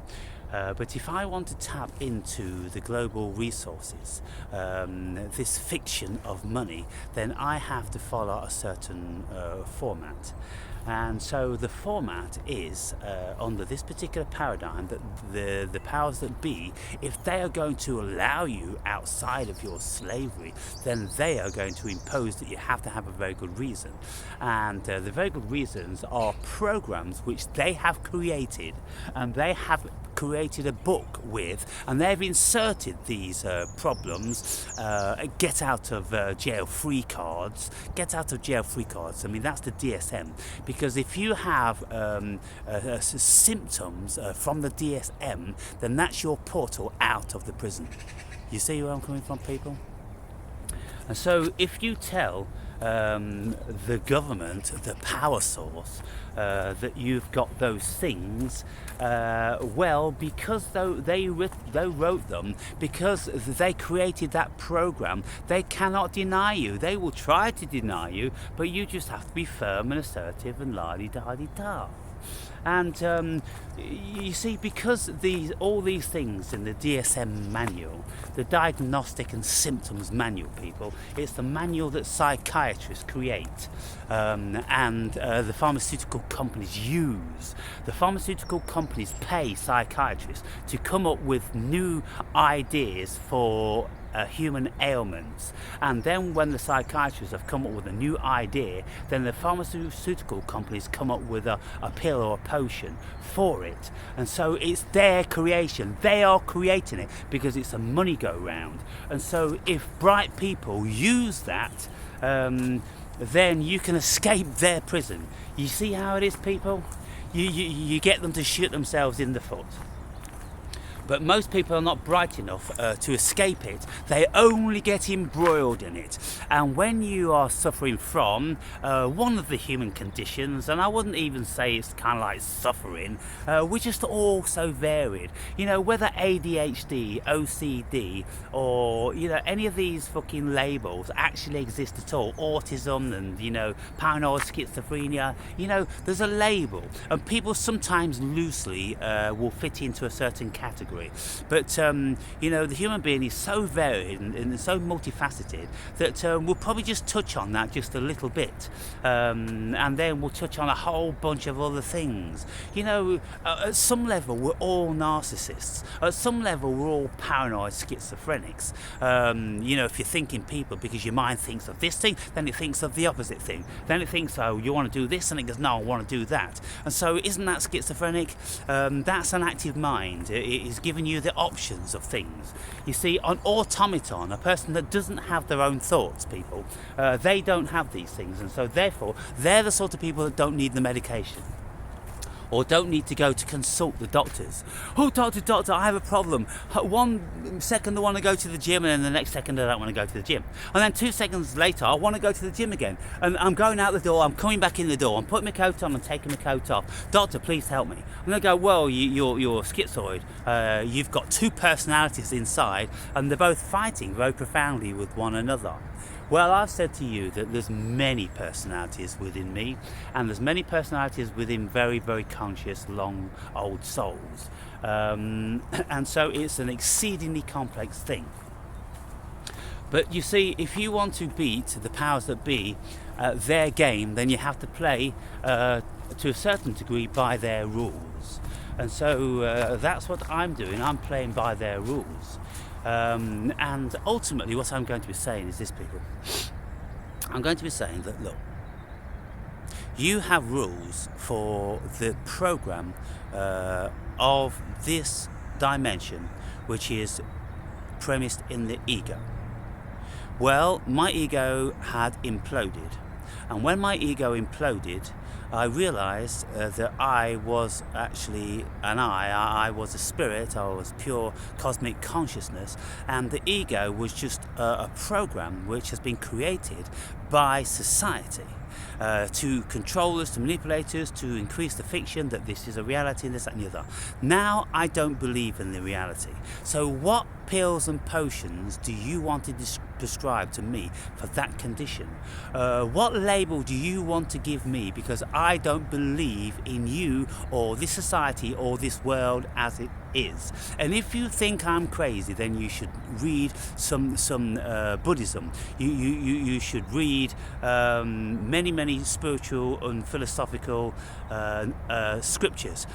But if I want to tap into the global resources, this fiction of money, then I have to follow a certain format. And so the format is, under this particular paradigm, that the powers that be, if they are going to allow you outside of your slavery, then they are going to impose that you have to have a very good reason. And the very good reasons are programs which they have created, and they have created a book with, and they've inserted these problems, get out of jail free cards. I mean, that's the DSM, because if you have symptoms from the DSM, then that's your portal out of the prison. You see where I'm coming from, people? And so if you tell the government, the power source, that you've got those things, well, because they wrote them, because they created that program, they cannot deny you. They will try to deny you, but you just have to be firm and assertive and la-di-da-di-da. And you see, because all these things in the DSM manual, the diagnostic and symptoms manual, people, it's the manual that psychiatrists create, and the pharmaceutical companies use. The pharmaceutical companies pay psychiatrists to come up with new ideas for human ailments, and then when the psychiatrists have come up with a new idea, then the pharmaceutical companies come up with a pill or a potion for it. And so it's their creation, they are creating it because it's a money go round. And so if bright people use that, then you can escape their prison. You see how it is, people? You get them to shoot themselves in the foot. but most people are not bright enough to escape it. They only get embroiled in it. And when you are suffering from one of the human conditions, and I wouldn't even say it's kind of like suffering, we're just all so varied. You know, whether ADHD, OCD, or, you know, any of these fucking labels actually exist at all, autism and, you know, paranoid schizophrenia, you know, there's a label, and people sometimes loosely will fit into a certain category. But, you know, the human being is so varied and so multifaceted that we'll probably just touch on that just a little bit. And then we'll touch on a whole bunch of other things. You know, at some level, we're all narcissists. At some level, we're all paranoid schizophrenics. You know, if you're thinking people, because your mind thinks of this thing, then it thinks of the opposite thing. Then it thinks, oh, you want to do this, and it goes, no, I want to do that. And so, isn't that schizophrenic? That's an active mind. It is giving you the options of things. You see, an automaton, a person that doesn't have their own thoughts, people, they don't have these things, and so therefore, they're the sort of people that don't need the medication, or don't need to go to consult the doctors. Oh, doctor, I have a problem. 1 second I want to go to the gym, and then the next second I don't want to go to the gym. And then 2 seconds later, I want to go to the gym again. And I'm going out the door, I'm coming back in the door, I'm putting my coat on, I'm taking my coat off. Doctor, please help me. And they go, well, you're schizoid. You've got two personalities inside, and they're both fighting very profoundly with one another. Well, I've said to you that there's many personalities within me, and there's many personalities within very, very conscious, long, old souls. And so it's an exceedingly complex thing. But you see, if you want to beat the powers that be their game, then you have to play to a certain degree by their rules. And so that's what I'm doing. I'm playing by their rules. And ultimately what I'm going to be saying is this, people. I'm going to be saying that, look, you have rules for the program of this dimension, which is premised in the ego. Well, my ego had imploded, and when my ego imploded, I realized that I was actually I was a spirit, I was pure cosmic consciousness, and the ego was just a program which has been created by society to control us, to manipulate us, to increase the fiction that this is a reality and this, that and the other. Now I don't believe in the reality. So what pills and potions do you want to prescribe to me for that condition? What label do you want to give me? Because I don't believe in you or this society or this world as it is. And if you think I'm crazy, then you should read some Buddhism. You should read many spiritual and philosophical scriptures,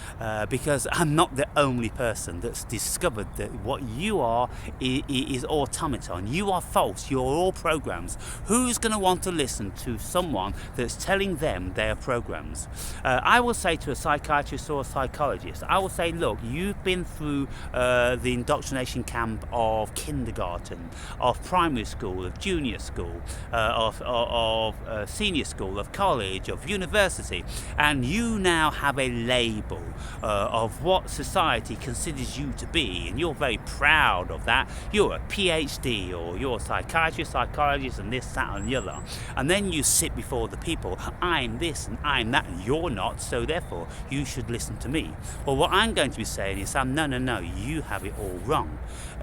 because I'm not the only person that's discovered that what you are is automaton. You are false. You're all programs. Who's going to want to listen to someone that's telling them they are programs? I will say to a psychiatrist or a psychologist, I will say, look, you've been through the indoctrination camp of kindergarten, of primary school, of junior school, of senior school, of college, of university, and you now have a label of what society considers you to be, and you're very proud of that. You're a PhD, or you're a psychiatrist, psychologist, and this, that, and the other. And then you sit before the people, I'm this and I'm that, and you're not, so therefore you should listen to me. Well, what I'm going to be saying is, no, you have it all wrong.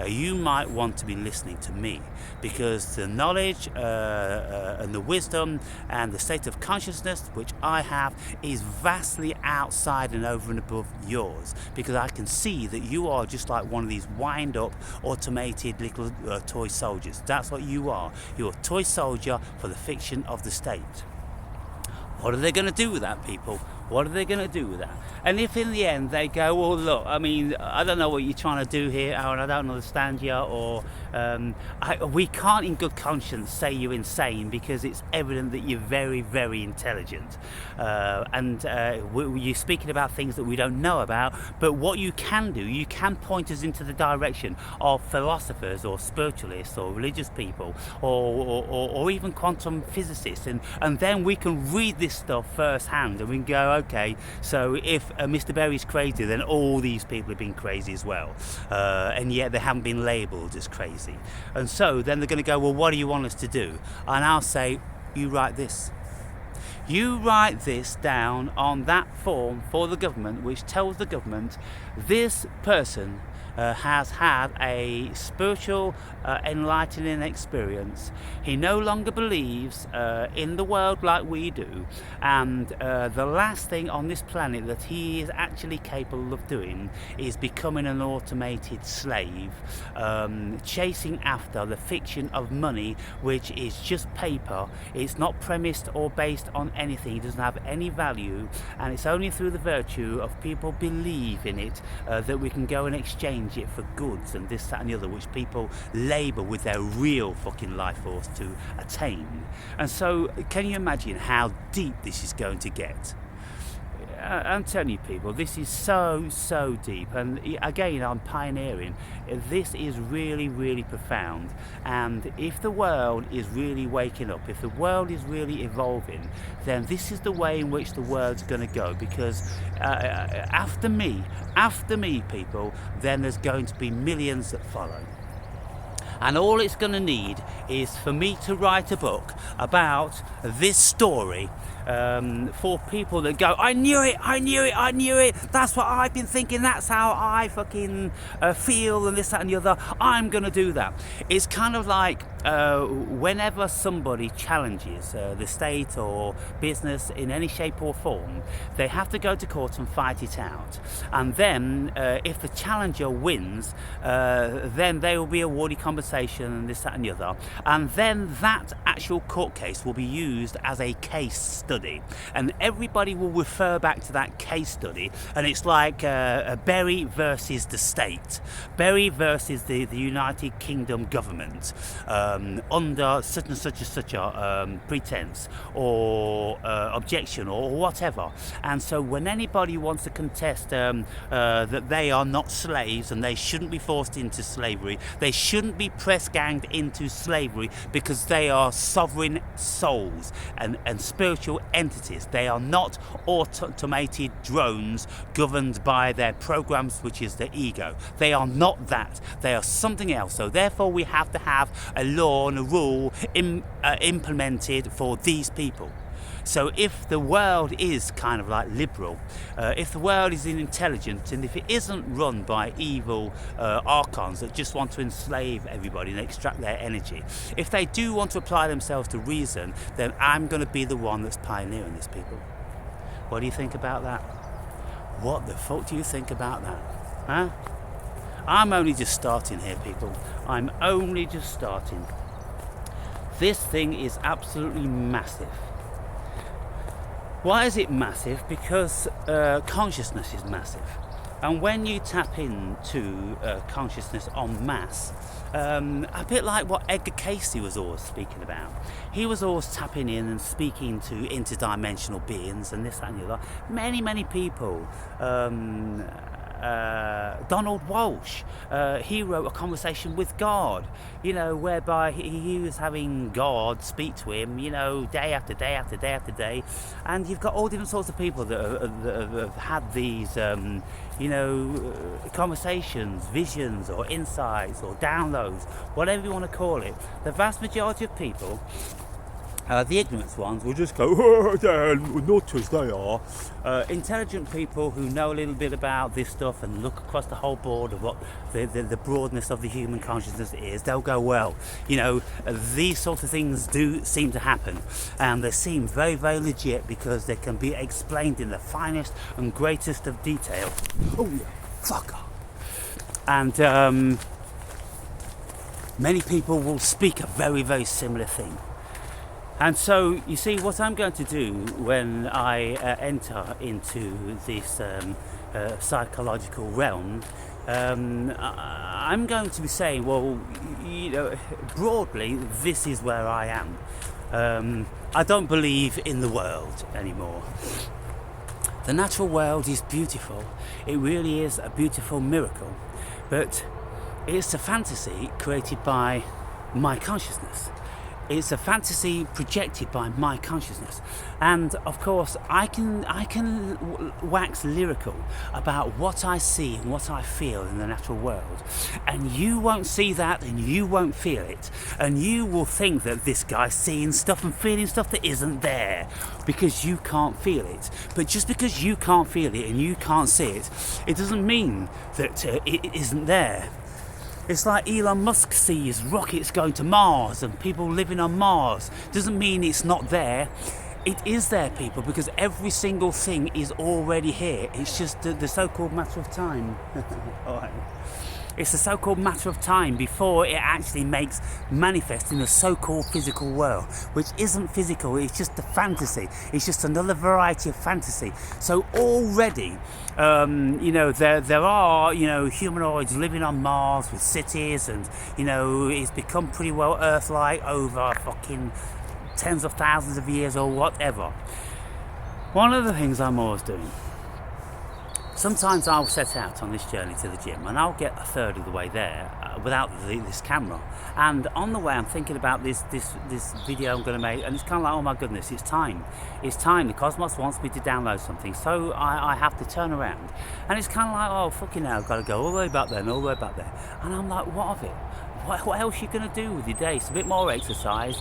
You might want to be listening to me, because the knowledge and the wisdom and the state of consciousness which I have is vastly outside and over and above yours, because I can see that you are just like one of these wind-up, automated little toy soldiers. That's what you are. You're a toy soldier for the fiction of the state. What are they going to do with that, people? What are they going to do with that? And if in the end they go, well, look, I mean, I don't know what you're trying to do here, Aaron, I don't understand you, or we can't in good conscience say you're insane, because it's evident that you're very, very intelligent. And you're speaking about things that we don't know about, but what you can do, you can point us into the direction of philosophers or spiritualists or religious people or even quantum physicists, and then we can read this stuff firsthand, and we can go, okay, so if Mr. Berry's crazy, then all these people have been crazy as well, and yet they haven't been labelled as crazy. And so then they're going to go, well, what do you want us to do? And I'll say, you write this. You write this down on that form for the government, which tells the government this person has had a spiritual enlightening experience. He no longer believes in the world like we do, and the last thing on this planet that he is actually capable of doing is becoming an automated slave, chasing after the fiction of money, which is just paper. It's not premised or based on anything. It doesn't have any value, and it's only through the virtue of people believe in it that we can go and exchange it for goods and this, that and the other, which people labour with their real fucking life force to attain. And so can you imagine how deep this is going to get? I'm telling you people, this is so deep, and again I'm pioneering. This is really, really profound, and if the world is really waking up, if the world is really evolving, then this is the way in which the world's going to go, because after me people, then there's going to be millions that follow. And all it's going to need is for me to write a book about this story, for people that go, I knew it, that's what I've been thinking, that's how I fucking feel, and this, that and the other, I'm going to do that. It's kind of like whenever somebody challenges the state or business in any shape or form, they have to go to court and fight it out. And then if the challenger wins, then they will be awarded compensation and this, that and the other. And then that actual court case will be used as a case study. And everybody will refer back to that case study. And it's like Berry versus the state. Berry versus the United Kingdom government. Under such and such a pretense or objection or whatever. And so when anybody wants to contest that they are not slaves and they shouldn't be forced into slavery, they shouldn't be press ganged into slavery, because they are sovereign souls and spiritual entities. They are not automated drones governed by their programs, which is the ego. They are not that. They are something else. So therefore we have to have a law and a rule implemented for these people. So if the world is kind of like liberal, if the world is intelligent, and if it isn't run by evil archons that just want to enslave everybody and extract their energy, if they do want to apply themselves to reason, then I'm going to be the one that's pioneering this, people. What do you think about that? What the fuck do you think about that? Huh? I'm only just starting here, people. I'm only just starting. This thing is absolutely massive. Why is it massive? Because consciousness is massive. And when you tap into consciousness en masse, a bit like what Edgar Cayce was always speaking about. He was always tapping in and speaking to interdimensional beings and this, that and the other. Many people. Donald Walsh, he wrote A Conversation with God, whereby he was having God speak to him, day after day after day after day. And you've got all different sorts of people that have had these, conversations, visions or insights or downloads, whatever you want to call it. The vast majority of people, the ignorant ones, will just go, oh, they're nutters, they are. Intelligent people who know a little bit about this stuff and look across the whole board of what the broadness of the human consciousness is, they'll go, well, these sorts of things do seem to happen, and they seem very, very legit because they can be explained in the finest and greatest of detail. Oh, yeah, fucker. And many people will speak a very, very similar thing. And so, you see, what I'm going to do when I enter into this psychological realm, I'm going to be saying, well, broadly, this is where I am. I don't believe in the world anymore. The natural world is beautiful. It really is a beautiful miracle. But it's a fantasy created by my consciousness. It's a fantasy projected by my consciousness, and of course I can wax lyrical about what I see and what I feel in the natural world, and you won't see that and you won't feel it, and you will think that this guy's seeing stuff and feeling stuff that isn't there because you can't feel it. But just because you can't feel it and you can't see it, it doesn't mean that it isn't there. It's like Elon Musk sees rockets going to Mars and people living on Mars. Doesn't mean it's not there. It is there, people, because every single thing is already here. It's just the so-called matter of time. It's the so-called matter of time before it actually makes manifest in the so-called physical world, which isn't physical. It's just a fantasy. It's just another variety of fantasy. So already, there are, humanoids living on Mars with cities, and, it's become pretty well Earth-like over fucking tens of thousands of years or whatever. One of the things I'm always doing, sometimes I'll set out on this journey to the gym and I'll get a third of the way there without this camera, and on the way I'm thinking about this video I'm going to make, and it's kind of like, oh my goodness, it's time, the cosmos wants me to download something, so I have to turn around, and it's kind of like, oh fucking hell, I've got to go all the way back there and all the way back there, and I'm like, what of it? What else are you going to do with your day? It's a bit more exercise.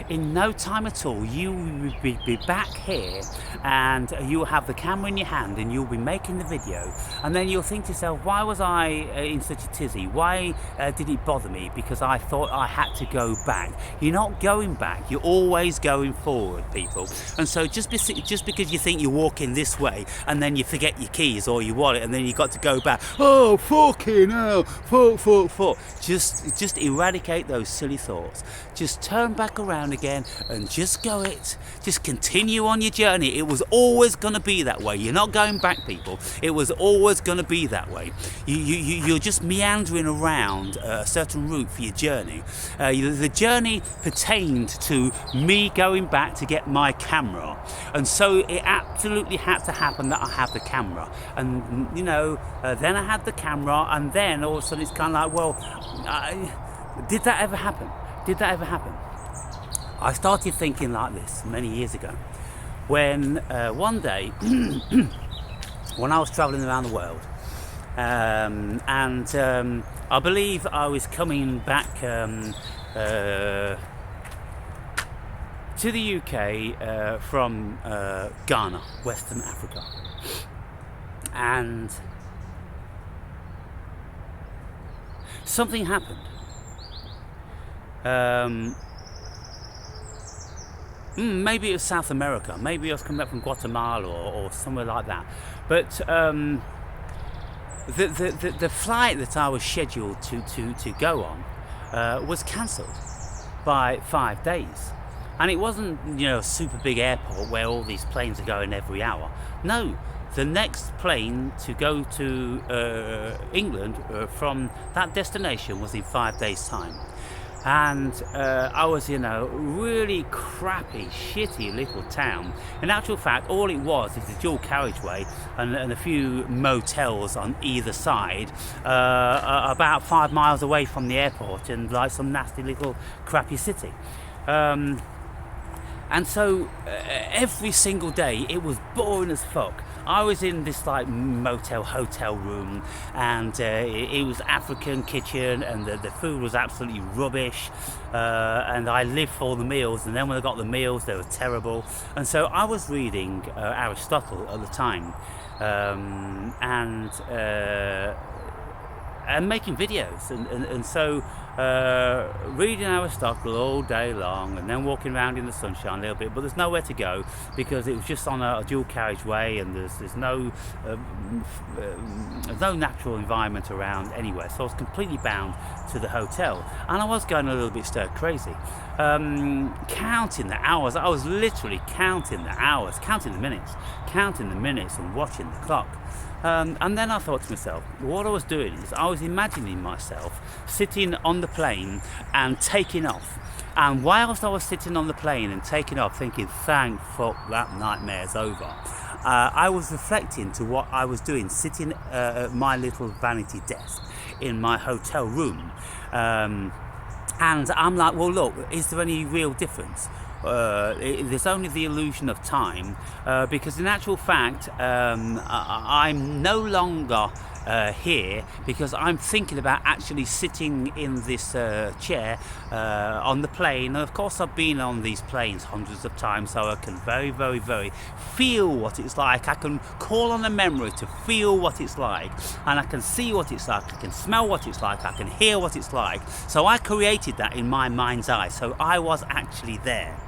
In no time at all, you will be back here, and you'll have the camera in your hand and you'll be making the video, and then you'll think to yourself, why was I in such a tizzy? Why did it bother me? Because I thought I had to go back. You're not going back, you're always going forward, people. And so just because you think you're walking this way and then you forget your keys or your wallet and then you got to go back, oh fucking hell, fuck. Just eradicate those silly thoughts. Just turn back around again and just go it. Just continue on your journey. It was always going to be that way. You're not going back, people. It was always going to be that way. You're just meandering around a certain route for your journey. The journey pertained to me going back to get my camera. And so it absolutely had to happen that I have the camera. And, then I had the camera, and then all of a sudden it's kind of like, well, did that ever happen? I started thinking like this many years ago when one day when I was travelling around the world, and I believe I was coming back to the UK from Ghana, Western Africa, and something happened. Maybe it was South America. Maybe I was coming back from Guatemala or somewhere like that. But the flight that I was scheduled to go on was cancelled by 5 days. And it wasn't, a super big airport where all these planes are going every hour. No. The next plane to go to England from that destination was in 5 days' time. And I was in a really crappy, shitty little town. In actual fact, all it was is a dual carriageway and a few motels on either side, about 5 miles away from the airport, and like some nasty little crappy city. And so every single day it was boring as fuck. I was in this like motel hotel room, and it was African kitchen, and the food was absolutely rubbish, and I lived for the meals, and then when I got the meals they were terrible. And so I was reading Aristotle at the time, and making videos, and so reading Aristotle all day long, and then walking around in the sunshine a little bit, but there's nowhere to go because it was just on a dual carriageway, and there's no natural environment around anywhere, so I was completely bound to the hotel, and I was going a little bit stir crazy, counting the hours. I was literally counting the hours, counting the minutes, and watching the clock. And then I thought to myself, what I was doing is I was imagining myself sitting on the plane and taking off. And whilst I was sitting on the plane and taking off, thinking, thank fuck that nightmare's over, I was reflecting to what I was doing, sitting at my little vanity desk in my hotel room. And I'm like, well, look, is there any real difference? There's only the illusion of time, because in actual fact, I'm no longer here because I'm thinking about actually sitting in this chair on the plane. And of course, I've been on these planes hundreds of times, so I can very, very, very feel what it's like. I can call on a memory to feel what it's like, and I can see what it's like, I can smell what it's like, I can hear what it's like. So I created that in my mind's eye, so I was actually there.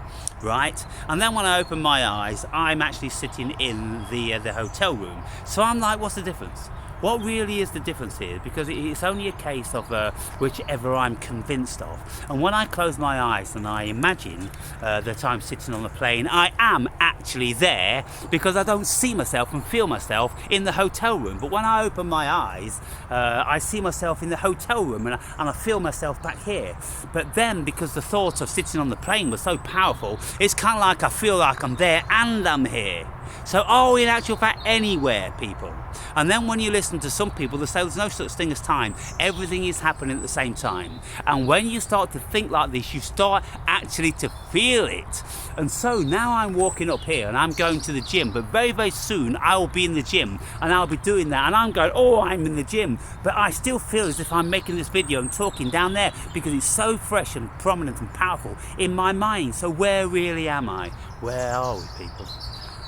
Right, and then when I open my eyes, I'm actually sitting in the hotel room. So I'm like, what's the difference? What really is the difference here? Because it's only a case of whichever I'm convinced of. And when I close my eyes and I imagine that I'm sitting on a plane, I am actually there because I don't see myself and feel myself in the hotel room. But when I open my eyes, I see myself in the hotel room and I feel myself back here. But then, because the thought of sitting on the plane was so powerful, it's kind of like I feel like I'm there and I'm here. So, in actual fact, anywhere, people. And then when you listen to some people, they say there's no such thing as time. Everything is happening at the same time. And when you start to think like this, you start actually to feel it. And so now I'm walking up here and I'm going to the gym, but very, very soon I will be in the gym and I'll be doing that. And I'm going, I'm in the gym. But I still feel as if I'm making this video and talking down there because it's so fresh and prominent and powerful in my mind. So where really am I? Where are we, people?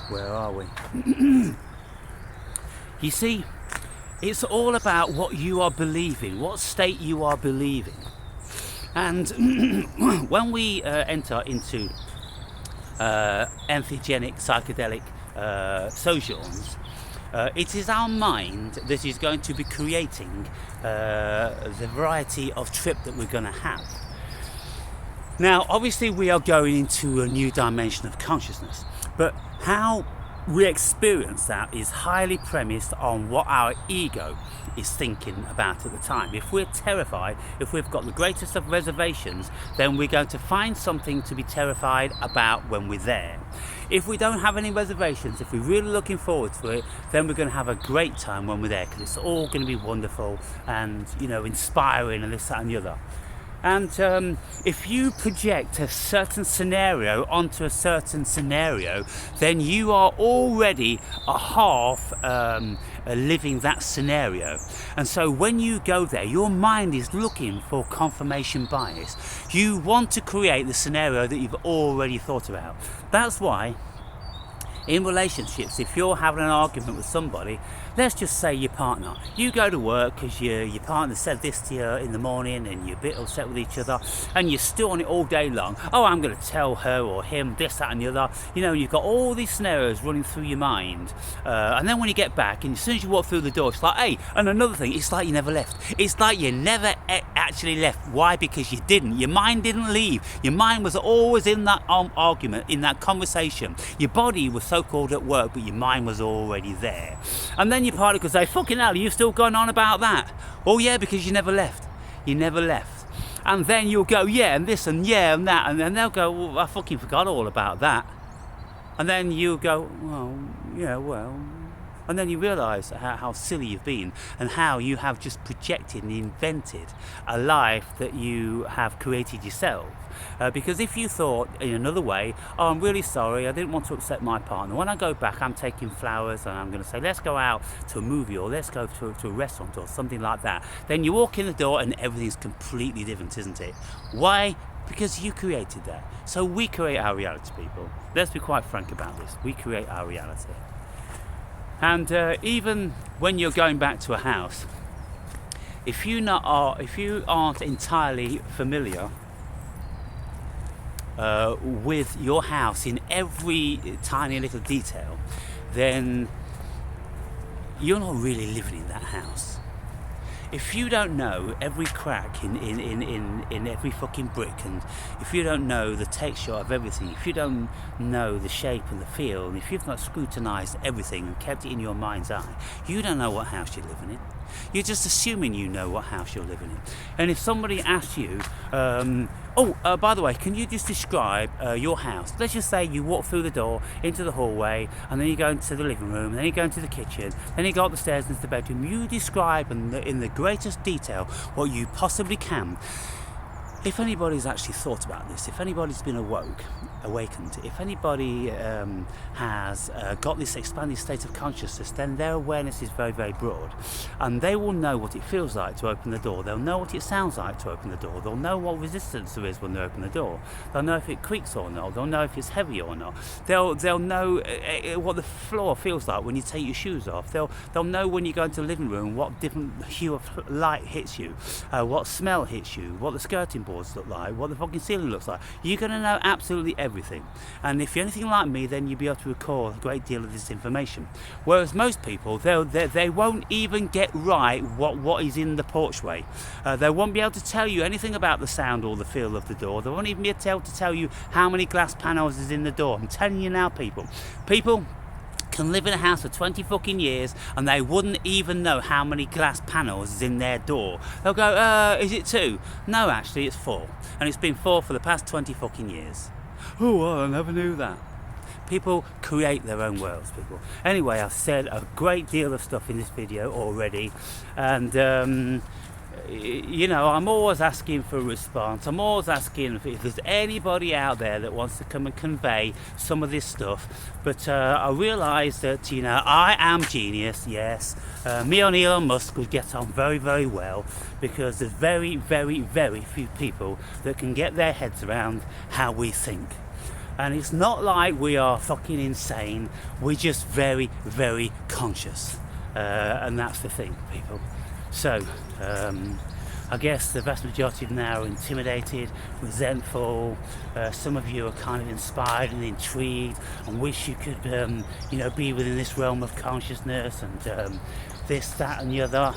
Where are we? You see, it's all about what you are believing, what state you are believing. And when we enter into entheogenic psychedelic sojourns, it is our mind that is going to be creating the variety of trip that we're going to have. Now, obviously, we are going into a new dimension of consciousness, but how we experience that is highly premised on what our ego is thinking about at the time. If we're terrified, if we've got the greatest of reservations, then we're going to find something to be terrified about when we're there. If we don't have any reservations, if we're really looking forward to it, then we're going to have a great time when we're there because it's all going to be wonderful and, inspiring and this, that and the other. And if you project a certain scenario onto a certain scenario, then you are already a half living that scenario. And so when you go there, your mind is looking for confirmation bias. You want to create the scenario that you've already thought about. That's why in relationships, if you're having an argument with somebody, let's just say your partner, you go to work because your partner said this to you in the morning and you're a bit upset with each other and you're still on it all day long. I'm going to tell her or him this, that and the other. You've got all these scenarios running through your mind, and then when you get back and as soon as you walk through the door, it's like, hey, and another thing, it's like you never left. It's like you never actually left. Why? Because you didn't. Your mind didn't leave. Your mind was always in that argument, in that conversation. Your body was so-called at work, but your mind was already there. And then your partner could say, fucking hell, are you still going on about that? Oh yeah, because you never left. You never left. And then you'll go, yeah, and this and yeah, and that. And then they'll go, well, I fucking forgot all about that. And then you'll go, well, yeah, well. And then you realise how silly you've been and how you have just projected and invented a life that you have created yourself. Because if you thought in another way, I'm really sorry, I didn't want to upset my partner. When I go back, I'm taking flowers and I'm going to say, let's go out to a movie or let's go to a restaurant or something like that. Then you walk in the door and everything's completely different, isn't it? Why? Because you created that. So we create our reality, people. Let's be quite frank about this. We create our reality. And even when you're going back to a house, if you aren't entirely familiar with your house in every tiny little detail, then you're not really living in that house. If you don't know every crack in every fucking brick, and if you don't know the texture of everything, if you don't know the shape and the feel, and if you've not scrutinised everything and kept it in your mind's eye, you don't know what house you're living in. You're just assuming you know what house you're living in. And if somebody asks you, by the way, can you just describe your house? Let's just say you walk through the door into the hallway, and then you go into the living room, and then you go into the kitchen, then you go up the stairs into the bedroom. You describe in the greatest detail what you possibly can. if anybody's actually thought about this, if anybody's been awakened, if anybody has got this expanded state of consciousness, then their awareness is very, very broad, and they will know what it feels like to open the door. They'll know what it sounds like to open the door. They'll know what resistance there is when they open the door. They'll know if it creaks or not. They'll know if it's heavy or not. They'll know what the floor feels like when you take your shoes off. They'll know when you go into the living room what different hue of light hits you, what smell hits you, what the skirting boards look like, what the fucking ceiling looks like. You're going to know absolutely everything. And if you're anything like me, then you'll be able to recall a great deal of this information. Whereas most people, they won't even get right what is in the porchway. They won't be able to tell you anything about the sound or the feel of the door. They won't even be able to tell you how many glass panels is in the door. I'm telling you now, people can live in a house for 20 fucking years and they wouldn't even know how many glass panels is in their door. They'll go, is it 2? No, actually it's 4. And it's been 4 for the past 20 fucking years. Oh, well, I never knew that. People create their own worlds, people. Anyway, I've said a great deal of stuff in this video already, and you know, I'm always asking for a response. I'm always asking if there's anybody out there that wants to come and convey some of this stuff. But I realise that, you know, I am genius, yes. Me and Elon Musk would get on very, very well, because there's very, very, very few people that can get their heads around how we think. And it's not like we are fucking insane. We're just very, very conscious. And that's the thing, people. So, I guess the vast majority of them now are intimidated, resentful. Some of you are kind of inspired and intrigued and wish you could, you know, be within this realm of consciousness and this, that and the other.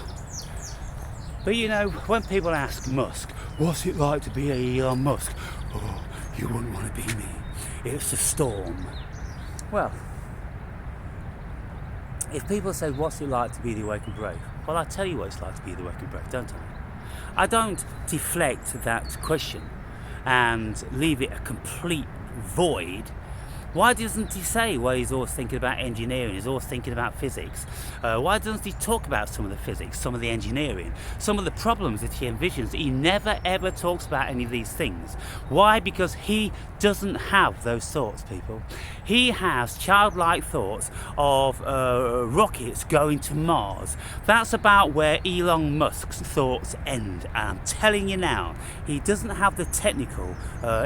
But you know, when people ask Musk, what's it like to be Elon Musk? Oh, you wouldn't want to be me. It's a storm. Well, if people say, what's it like to be the Awakened Brave? Well, I tell you what it's like to be the Awakened Brave, don't I? I don't deflect that question and leave it a complete void. Why doesn't he say, well, he's always thinking about engineering, he's always thinking about physics? Why doesn't he talk about some of the physics, some of the engineering, some of the problems that he envisions? He never ever talks about any of these things. Why? Because he doesn't have those thoughts, people. He has childlike thoughts of rockets going to Mars. That's about where Elon Musk's thoughts end. And I'm telling you now, he doesn't have the technical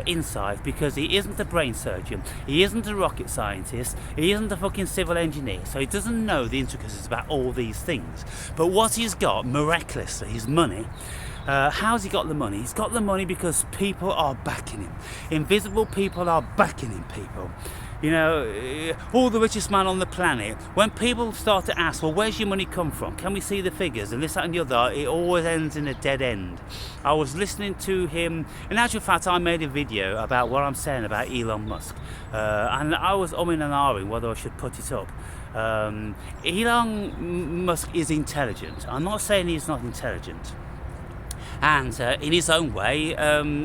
insight, because he isn't a brain surgeon, he isn't a rocket scientist, he isn't a fucking civil engineer, so he doesn't know the intricacies about all these things. But what he's got, miraculously, is money. How's he got the money? He's got the money because people are backing him. Invisible people are backing him, people. You know, all the richest man on the planet. When people start to ask, well, where's your money come from? Can we see the figures? And this, that and the other, it always ends in a dead end. I was listening to him. In actual fact, I made a video about what I'm saying about Elon Musk. And I was umming and ahhing whether I should put it up. Elon Musk is intelligent. I'm not saying he's not intelligent. And in his own way,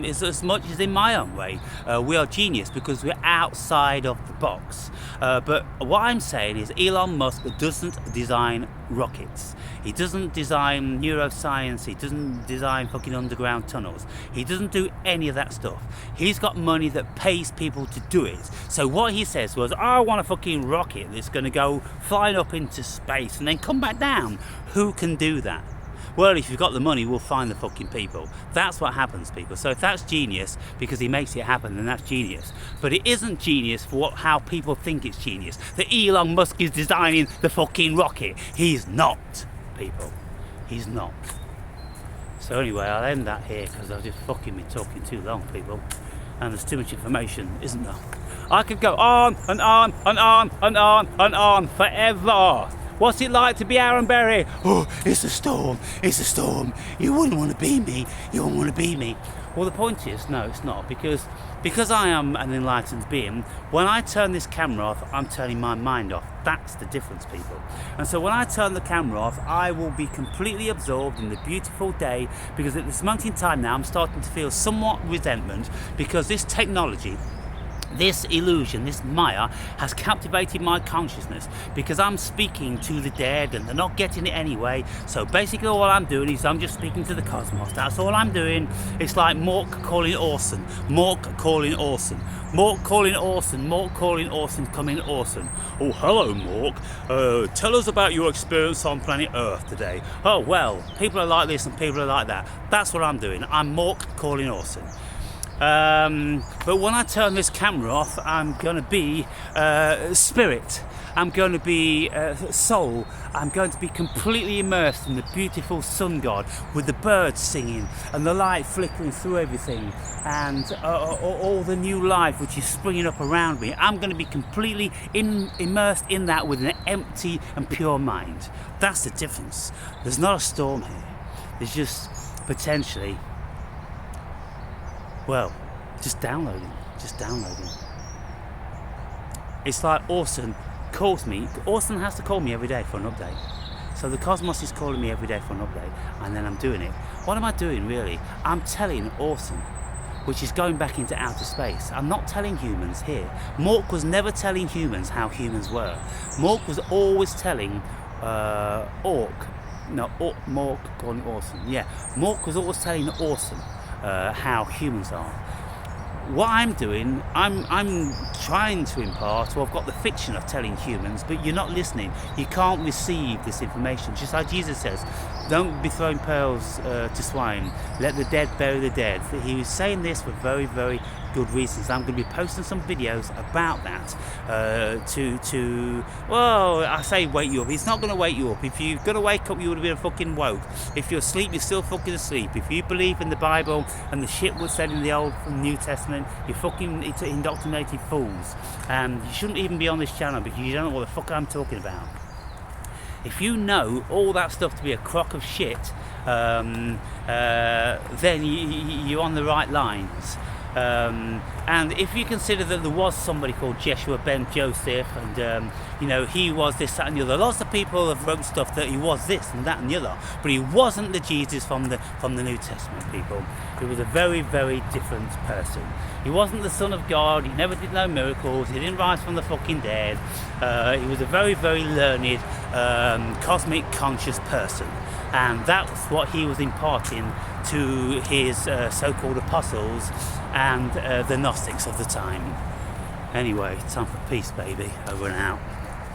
is as much as in my own way. We are genius because we're outside of the box. But what I'm saying is Elon Musk doesn't design rockets. He doesn't design neuroscience. He doesn't design fucking underground tunnels. He doesn't do any of that stuff. He's got money that pays people to do it. So what he says was, I want a fucking rocket that's going to go flying up into space and then come back down. Who can do that? Well, if you've got the money, we'll find the fucking people. That's what happens, people. So if that's genius because he makes it happen, then that's genius. But it isn't genius for how people think it's genius. That Elon Musk is designing the fucking rocket. He's not, people. He's not. So anyway, I'll end that here because I've just fucking been talking too long, people. And there's too much information, isn't there? I could go on and on and on and on and on forever. What's it like to be Aaron Berry? Oh, it's a storm. It's a storm. You wouldn't want to be me. You wouldn't want to be me. Well, the point is, no, it's not. Because I am an enlightened being, when I turn this camera off, I'm turning my mind off. That's the difference, people. And so when I turn the camera off, I will be completely absorbed in the beautiful day, because at this moment in time now, I'm starting to feel somewhat resentment because this technology This illusion, this Maya, has captivated my consciousness because I'm speaking to the dead and they're not getting it anyway. So basically all I'm doing is I'm just speaking to the cosmos. That's all I'm doing. It's like Mork calling Orson. Mork calling Orson. Mork calling Orson. Mork calling Orson coming Orson. Oh, hello Mork. Tell us about your experience on planet Earth today. Oh, well, people are like this and people are like that. That's what I'm doing. I'm Mork calling Orson. But when I turn this camera off, I'm going to be spirit. I'm going to be soul. I'm going to be completely immersed in the beautiful sun god with the birds singing and the light flickering through everything and all the new life which is springing up around me. I'm going to be completely immersed in that with an empty and pure mind. That's the difference. There's not a storm here. There's just potentially, well, just downloading. It's like Orson calls me. Orson has to call me every day for an update. So the cosmos is calling me every day for an update, and then I'm doing it. What am I doing really? I'm telling Orson, which is going back into outer space. I'm not telling humans here. Mork was never telling humans how humans were. Mork was always telling Mork calling Orson. Yeah, Mork was always telling Orson how humans are. What I'm doing, I'm trying to impart, or I've got the fiction of telling humans, but you're not listening. You can't receive this information. Just like Jesus says, don't be throwing pearls to swine. Let the dead bury the dead. He was saying this for very, very good reasons. I'm going to be posting some videos about that well, I say wake you up. It's not going to wake you up. If you're going to wake up, you would have been fucking woke. If you're asleep, you're still fucking asleep. If you believe in the Bible and the shit was said in the Old and New Testament, you're fucking indoctrinated fools. And you shouldn't even be on this channel because you don't know what the fuck I'm talking about. If you know all that stuff to be a crock of shit, then you're on the right lines. And if you consider that there was somebody called Joshua Ben Joseph, and he was this, that, and the other. Lots of people have wrote stuff that he was this and that and the other, but he wasn't the Jesus from the New Testament. People, he was a very, very different person. He wasn't the Son of God. He never did no miracles. He didn't rise from the fucking dead. He was a very, very learned, cosmic conscious person, and that's what he was imparting to his so-called apostles and the Gnostics of the time. Anyway, time for peace, baby. Over and out.